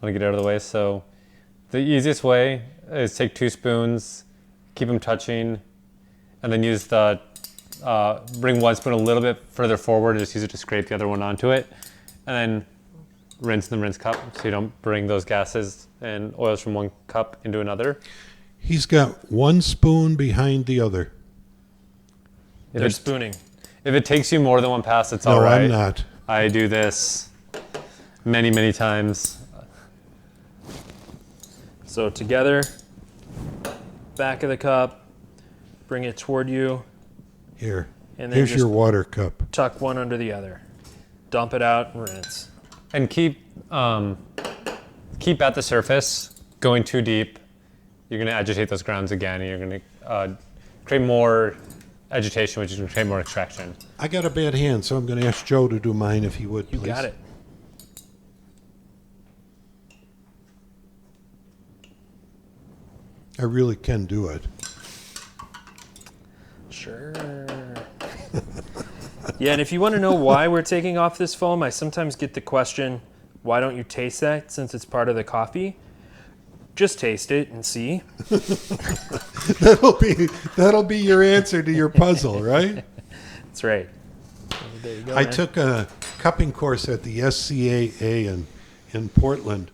Let me get it out of the way. So the easiest way is take 2 spoons, keep them touching, and then use bring 1 spoon a little bit further forward and just use it to scrape the other one onto it. And then rinse in the rinse cup so you don't bring those gases and oils from one cup into another. He's got 1 spoon behind the other. They're spooning. If it takes you more than 1 pass, it's No, all right. I'm not. I do this many, many times. So together, back of the cup, bring it toward you, Here. and then Here's just your water cup. tuck one under the other. Dump it out and rinse. And keep at the surface. Going too deep, you're going to agitate those grounds again, and you're going to create more agitation, which is going to create more extraction. I got a bad hand, so I'm going to ask Joe to do mine if he would, You please. got it. I really can do it. Sure. Yeah, and if you want to know why we're taking off this foam, I sometimes get the question, why don't you taste that since it's part of the coffee? Just taste it and see. That'll be your answer to your puzzle, right? That's right. There you go, I man. took a cupping course at the SCAA in Portland,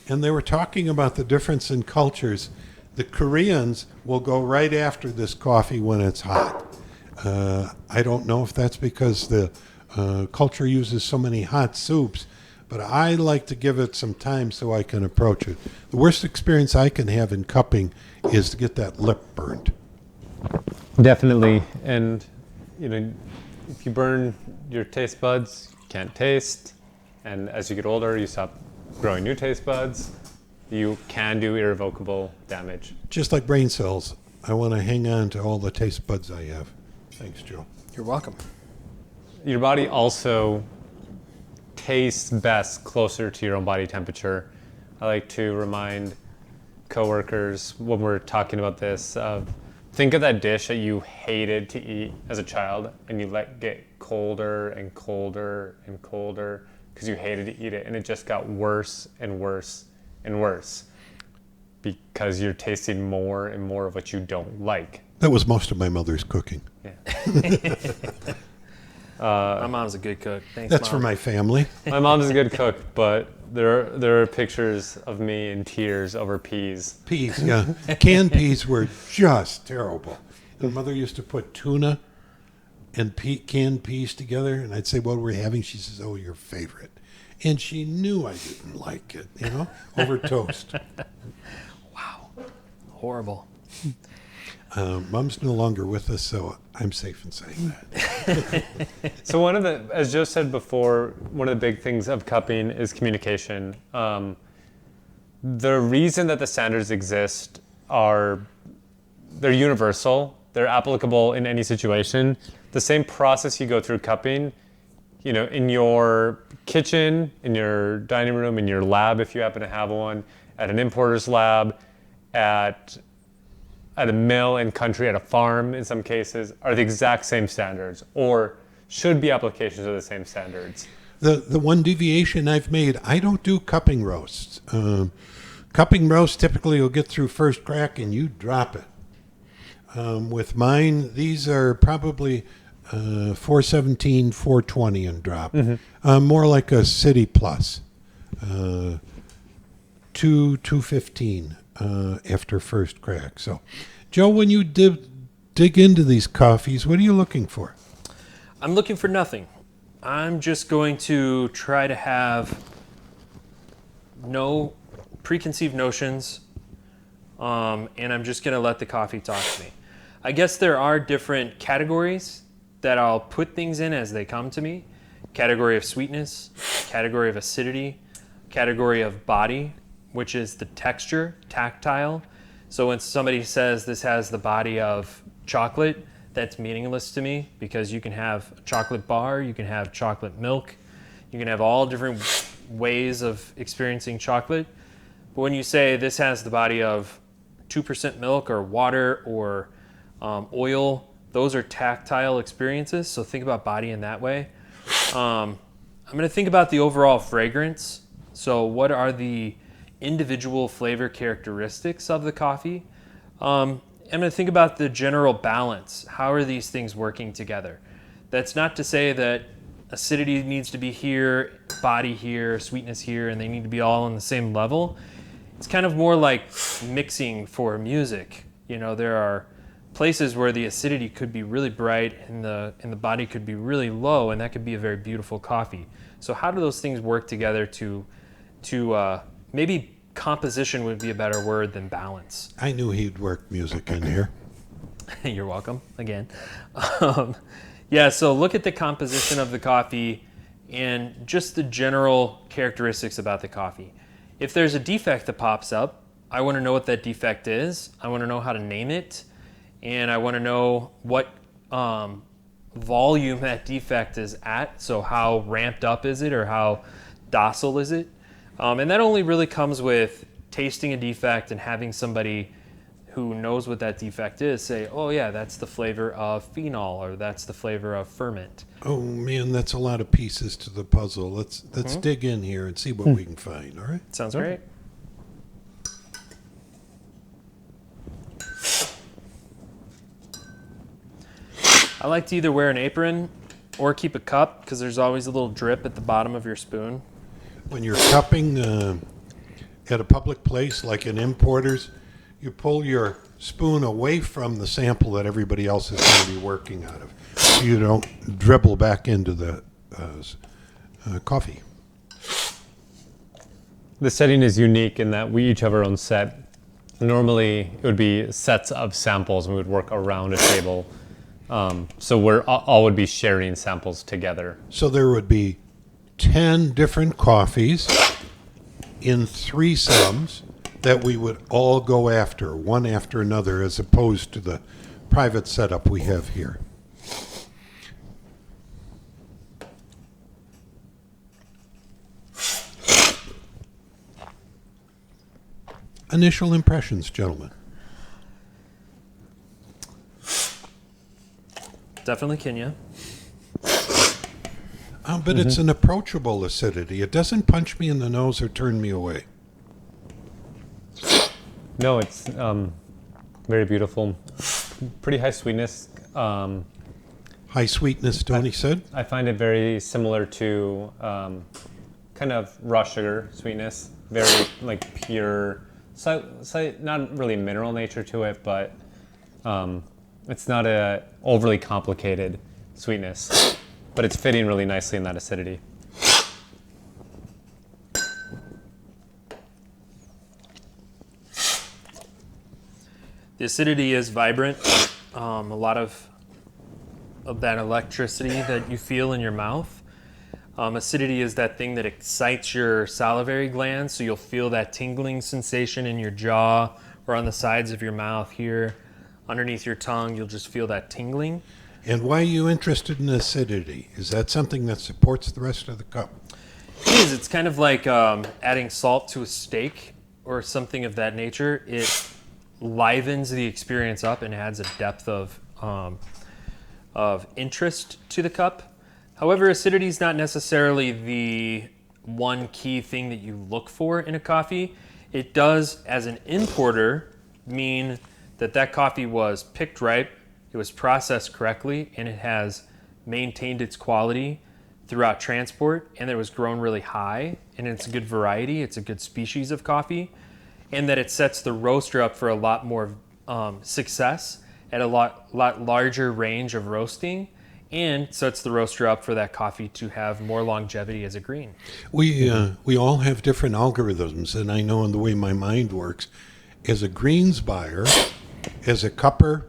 and they were talking about the difference in cultures. The Koreans will go right after this coffee when it's hot. I don't know if that's because the culture uses so many hot soups, but I like to give it some time so I can approach it. The worst experience I can have in cupping is to get that lip burnt. Definitely. And, if you burn your taste buds, you can't taste. And as you get older, you stop growing new taste buds. You can do irrevocable damage. Just like brain cells, I want to hang on to all the taste buds I have. Thanks, Joe. You're welcome. Your body also tastes best closer to your own body temperature. I like to remind coworkers when we're talking about this of think of that dish that you hated to eat as a child and you let get colder and colder and colder because you hated to eat it, and it just got worse and worse and worse because you're tasting more and more of what you don't like. That was most of my mother's cooking. Yeah. My mom's a good cook. Thanks, That's Mom. for my family. My mom's a good cook, but there are pictures of me in tears over peas. Peas, yeah. Canned peas were just terrible. And Mother used to put tuna and canned peas together, and I'd say, what we're having? She says, oh, your favorite. And she knew I didn't like it, over toast. Wow. Horrible. Mom's no longer with us, so I'm safe in saying that. So as Joe said before, one of the big things of cupping is communication. The reason that the standards exist they're universal. They're applicable in any situation. The same process you go through cupping, in your kitchen, in your dining room, in your lab, if you happen to have one, at an importer's lab, at a mill in country, at a farm in some cases, are the exact same standards or should be applications of the same standards. The one deviation I've made, I don't do cupping roasts. Cupping roast typically will get through first crack and you drop it. With mine, these are probably 417, 420 and drop. Mm-hmm. More like a City Plus. 215 after first crack. So, Joe, when you dig into these coffees, what are you looking for? I'm looking for nothing. I'm just going to try to have no preconceived notions, and I'm just going to let the coffee talk to me. I guess there are different categories that I'll put things in as they come to me. Category of sweetness, category of acidity, category of body, which is the texture, tactile. So when somebody says this has the body of chocolate, that's meaningless to me because you can have a chocolate bar, you can have chocolate milk, you can have all different ways of experiencing chocolate. But when you say this has the body of 2% milk or water or oil, those are tactile experiences. So think about body in that way. I'm going to think about the overall fragrance. So what are the individual flavor characteristics of the coffee? I'm going to think about the general balance. How are these things working together? That's not to say that acidity needs to be here, body here, sweetness here, and they need to be all on the same level. It's kind of more like mixing for music. There are places where the acidity could be really bright and the body could be really low, and that could be a very beautiful coffee. So how do those things work together to maybe composition would be a better word than balance. I knew he'd work music in here. You're welcome, again. So look at the composition of the coffee and just the general characteristics about the coffee. If there's a defect that pops up, I want to know what that defect is. I want to know how to name it. And I want to know what volume that defect is at. So how ramped up is it or how docile is it? And that only really comes with tasting a defect and having somebody who knows what that defect is say, oh yeah, that's the flavor of phenol, or that's the flavor of ferment. Oh man, that's a lot of pieces to the puzzle. Let's dig in here and see what we can find. All right. Sounds great. I like to either wear an apron or keep a cup because there's always a little drip at the bottom of your spoon. When you're cupping at a public place like in importers, you pull your spoon away from the sample that everybody else is going to be working out of, so you don't dribble back into the coffee. The setting is unique in that we each have our own set. Normally, it would be sets of samples, and we would work around a table. So we're all would be sharing samples together. So there would be 10 different coffees in threesomes that we would all go after, one after another, as opposed to the private setup we have here. Initial impressions, gentlemen. Definitely Kenya. But it's an approachable acidity. It doesn't punch me in the nose or turn me away. No, it's very beautiful. Pretty high sweetness. High sweetness, Tony said. I find it very similar to kind of raw sugar sweetness. Very like pure, not really mineral nature to it, but it's not a overly complicated sweetness. But it's fitting really nicely in that acidity. The acidity is vibrant. A lot of that electricity that you feel in your mouth. Acidity is that thing that excites your salivary glands, so you'll feel that tingling sensation in your jaw or on the sides of your mouth here. Underneath your tongue, you'll just feel that tingling. And why are you interested in acidity? Is that something that supports the rest of the cup? It is. It's kind of like adding salt to a steak or something of that nature. It livens the experience up and adds a depth of interest to the cup. However, acidity is not necessarily the one key thing that you look for in a coffee. It does, as an importer, mean that coffee was picked ripe, it was processed correctly, and it has maintained its quality throughout transport, and it was grown really high, and it's a good variety, it's a good species of coffee, and that it sets the roaster up for a lot more success at a lot larger range of roasting, and sets the roaster up for that coffee to have more longevity as a green. We all have different algorithms, and I know in the way my mind works, as a greens buyer, as a cupper,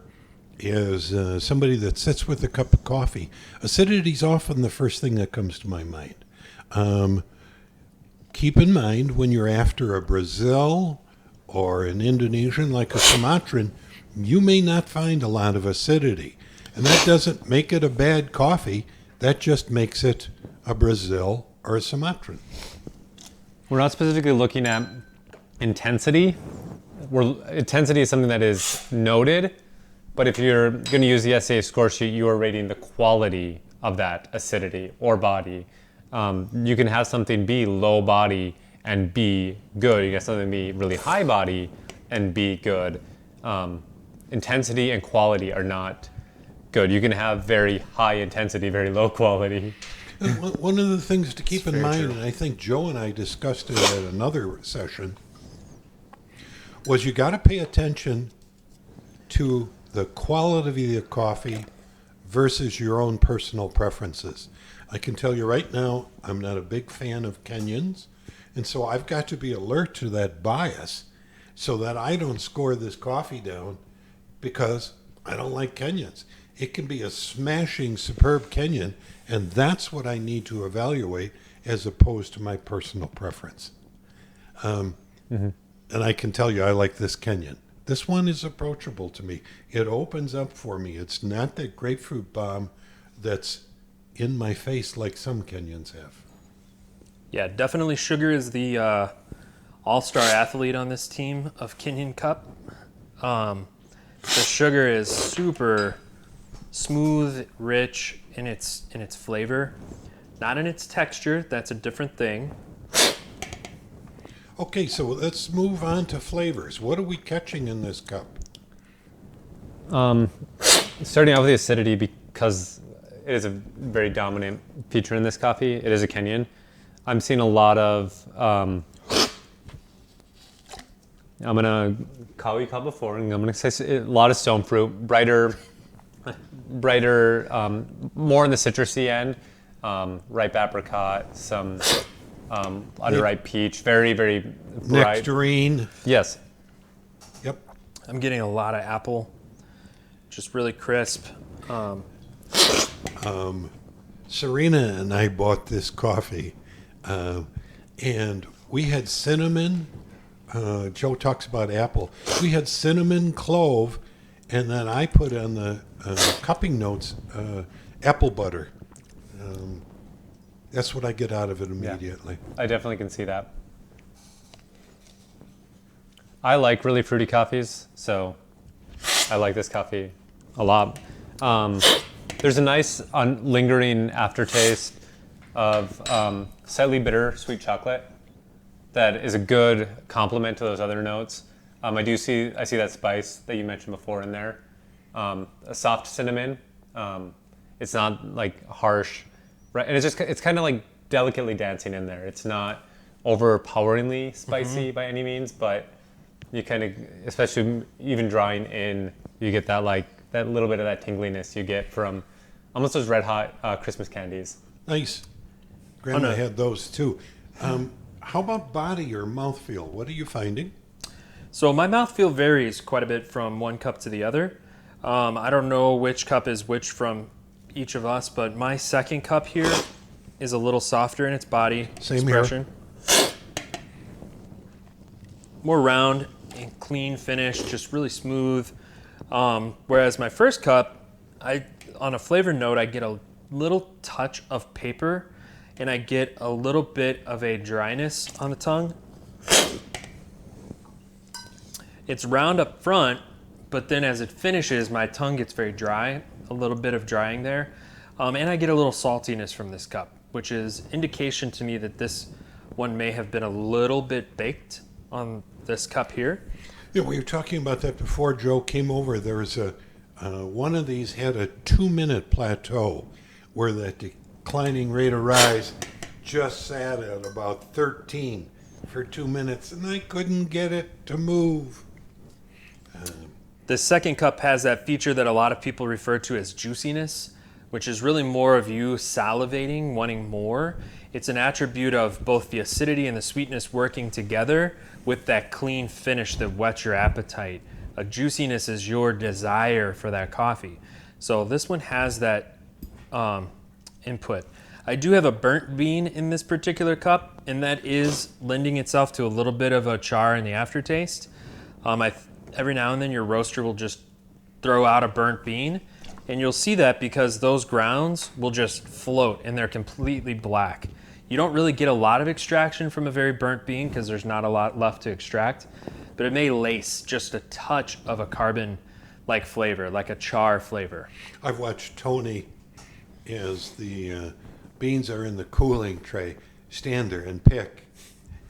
as somebody that sits with a cup of coffee, acidity is often the first thing that comes to my mind. Keep in mind when you're after a Brazil or an Indonesian like a Sumatran, you may not find a lot of acidity. And that doesn't make it a bad coffee. That just makes it a Brazil or a Sumatran. We're not specifically looking at intensity. Intensity is something that is noted, but if you're going to use the SAA score sheet, you are rating the quality of that acidity or body. You can have something be low body and be good. You can have something be really high body and be good. Intensity and quality are not good. You can have very high intensity, very low quality. And one of the things to keep in mind, true. and I think Joe and I discussed it at another session, was you got to pay attention to the quality of the coffee versus your own personal preferences. I can tell you right now, I'm not a big fan of Kenyans, and so I've got to be alert to that bias so that I don't score this coffee down because I don't like Kenyans. It can be a smashing, superb Kenyan, and that's what I need to evaluate as opposed to my personal preference. And I can tell you I like this Kenyan. This one is approachable to me. It opens up for me. It's not that grapefruit bomb that's in my face like some Kenyans have. Yeah, definitely Sugar is the all-star athlete on this team of Kenyan Cup. The sugar is super smooth, rich in its flavor, not in its texture. That's a different thing. Okay, so let's move on to flavors. What are we catching in this cup? Starting out with the acidity, because it is a very dominant feature in this coffee. It is a Kenyan. I'm seeing a lot of, I'm gonna call you called before, and I'm gonna say a lot of stone fruit, brighter, more on the citrusy end, ripe apricot, some underripe peach, very, very bright. Nectarine. Yes. Yep. I'm getting a lot of apple, just really crisp. Serena and I bought this coffee, and we had cinnamon. Joe talks about apple. We had cinnamon, clove, and then I put on the cupping notes apple butter. That's what I get out of it immediately. Yeah, I definitely can see that. I like really fruity coffees, so I like this coffee a lot. There's a nice lingering aftertaste of slightly bitter sweet chocolate that is a good complement to those other notes. I see that spice that you mentioned before in there. A soft cinnamon. It's not like harsh, right? And it's kind of like delicately dancing in there. It's not overpoweringly spicy by any means, but you kind of, especially even drawing in, you get that little bit of that tingliness you get from almost those red hot Christmas candies. Nice. Grandma had those too. How about body or mouthfeel? What are you finding? So my mouthfeel varies quite a bit from one cup to the other. I don't know which cup is which from each of us, but my second cup here is a little softer in its body Same expression. Here. More round and clean finish, just really smooth. Whereas my first cup, on a flavor note, I get a little touch of paper, and I get a little bit of a dryness on the tongue. It's round up front, but then as it finishes, my tongue gets very dry, a little bit of drying there. And I get a little saltiness from this cup, which is indication to me that this one may have been a little bit baked on this cup here. Yeah, we were talking about that before Joe came over. There was one of these had a 2-minute plateau where that declining rate of rise just sat at about 13 for 2 minutes, and I couldn't get it to move. The second cup has that feature that a lot of people refer to as juiciness, which is really more of you salivating, wanting more. It's an attribute of both the acidity and the sweetness working together with that clean finish that whets your appetite. A juiciness is your desire for that coffee. So this one has that input. I do have a burnt bean in this particular cup, and that is lending itself to a little bit of a char in the aftertaste. Every now and then your roaster will just throw out a burnt bean, and you'll see that because those grounds will just float and they're completely black. You don't really get a lot of extraction from a very burnt bean because there's not a lot left to extract, but it may lace just a touch of a carbon-like flavor, like a char flavor. I've watched Tony, as the beans are in the cooling tray, stand there and pick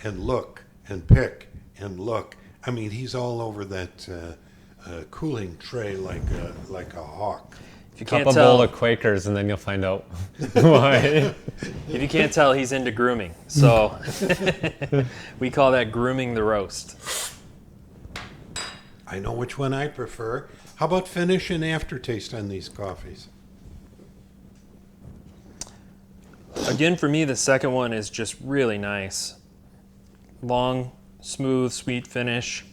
and look and pick and look. I mean, he's all over that cooling tray like a hawk. If you Cup can't a tell, bowl of Quakers, and then you'll find out why. if you can't tell, he's into grooming. So we call that grooming the roast. I know which one I prefer. How about finish and aftertaste on these coffees? Again, for me, the second one is just really nice. Long, smooth, sweet finish.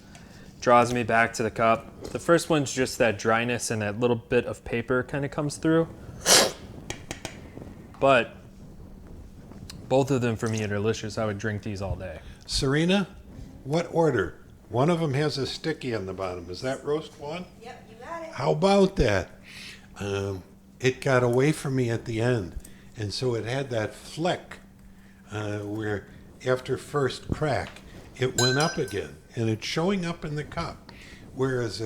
Draws me back to the cup. The first one's just that dryness and that little bit of paper kind of comes through. But both of them for me are delicious. I would drink these all day. Serena, what order? One of them has a sticky on the bottom. Is that roast one? Yep, you got it. How about that? It got away from me at the end, and so it had that fleck where after first crack, it went up again, and it's showing up in the cup. whereas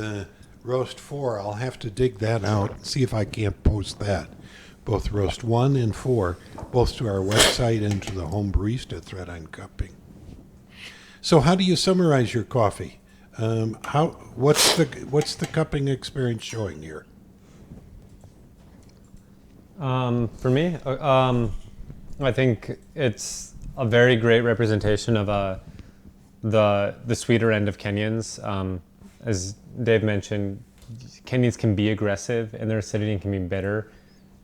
roast 4, I'll have to dig that out and see if I can't post that. Both roast 1 and 4, both to our website and to the home barista thread on cupping. So how do you summarize your coffee? What's the cupping experience showing here? For me, I think it's a very great representation of the sweeter end of Kenyans. As Dave mentioned, Kenyans can be aggressive and their acidity can be bitter.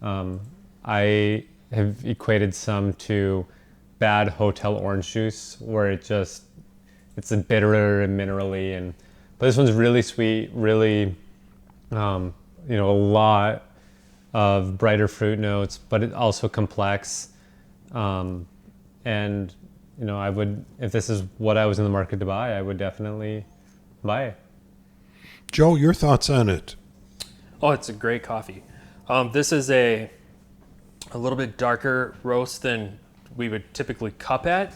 I have equated some to bad hotel orange juice, where it's a bitterer and minerally, but this one's really sweet, really, a lot of brighter fruit notes, but it also complex. And I would, if this is what I was in the market to buy, I would definitely buy it. Joe, your thoughts on it? Oh, it's a great coffee. This is a little bit darker roast than we would typically cup at.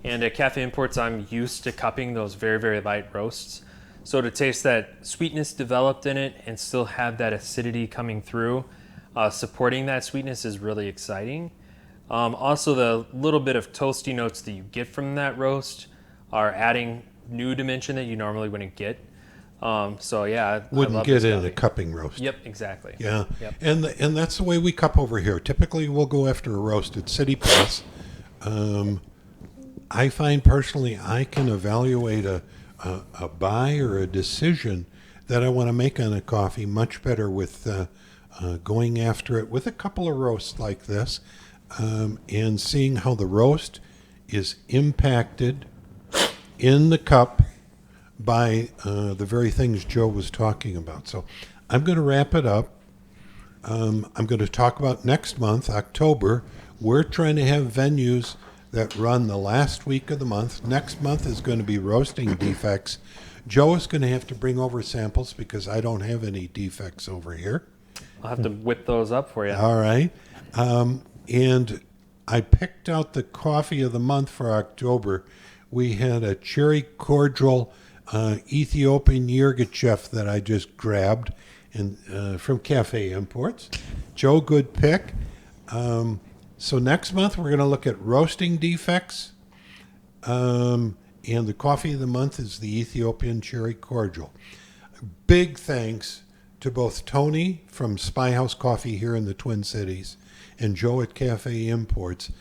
And at Cafe Imports, I'm used to cupping those very, very light roasts. So to taste that sweetness developed in it and still have that acidity coming through, supporting that sweetness is really exciting. Also, the little bit of toasty notes that you get from that roast are adding new dimension that you normally wouldn't get. So yeah, Wouldn't get in a cupping roast. Yep, exactly. Yeah, Yep. and that's the way we cup over here. Typically, we'll go after a roast at City Press. I find personally I can evaluate a buy or a decision that I want to make on a coffee much better with going after it with a couple of roasts like this, and seeing how the roast is impacted in the cup by the very things Joe was talking about. So I'm going to wrap it up. I'm going to talk about next month, October. We're trying to have venues that run the last week of the month. Next month is going to be roasting defects. Joe is going to have to bring over samples because I don't have any defects over here. I'll have to whip those up for you. All right. And I picked out the coffee of the month for October. We had a cherry cordial Ethiopian Yirgacheffe that I just grabbed from Cafe Imports. Joe, good pick. So next month we're going to look at roasting defects. And the coffee of the month is the Ethiopian Cherry Cordial. Big thanks to both Tony from Spyhouse Coffee here in the Twin Cities and Joe at Cafe Imports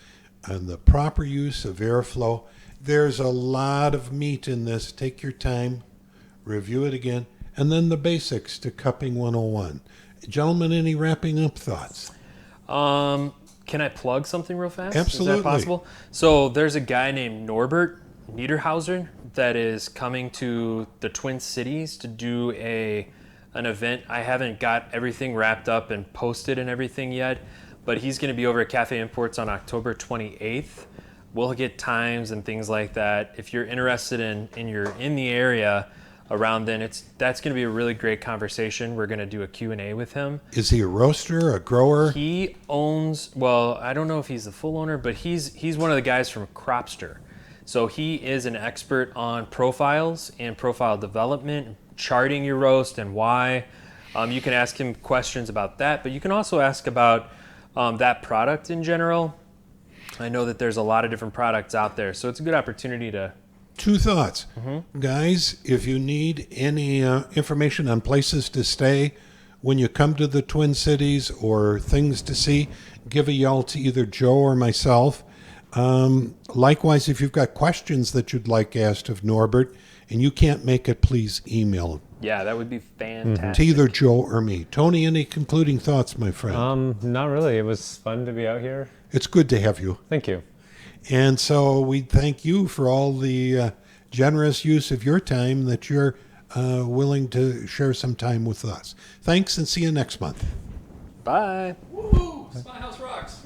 on the proper use of airflow. There's a lot of meat in this. Take your time, review it again, and then the basics to Cupping 101. Gentlemen, any wrapping up thoughts? Can I plug something real fast? Absolutely. Is that possible? So there's a guy named Norbert Niederhauser that is coming to the Twin Cities to do an event. I haven't got everything wrapped up and posted and everything yet, but he's going to be over at Cafe Imports on October 28th. We'll get times and things like that. If you're interested in you're in the area around then, that's going to be a really great conversation. We're going to do a Q&A with him. Is he a roaster, a grower? He owns, well, I don't know if he's the full owner, but he's one of the guys from Cropster. So he is an expert on profiles and profile development, charting your roast and why. You can ask him questions about that, but you can also ask about that product in general. I know that there's a lot of different products out there, so it's a good opportunity to... Two thoughts. Guys, if you need any information on places to stay when you come to the Twin Cities or things to see, give a yell to either Joe or myself. Likewise, if you've got questions that you'd like asked of Norbert and you can't make it, please email Yeah, that would be fantastic. to either Joe or me. Tony, any concluding thoughts, my friend? Not really. It was fun to be out here. It's good to have you. Thank you. And so we thank you for all the generous use of your time that you're willing to share some time with us. Thanks, and see you next month. Bye. Woohoo! Spyhouse rocks.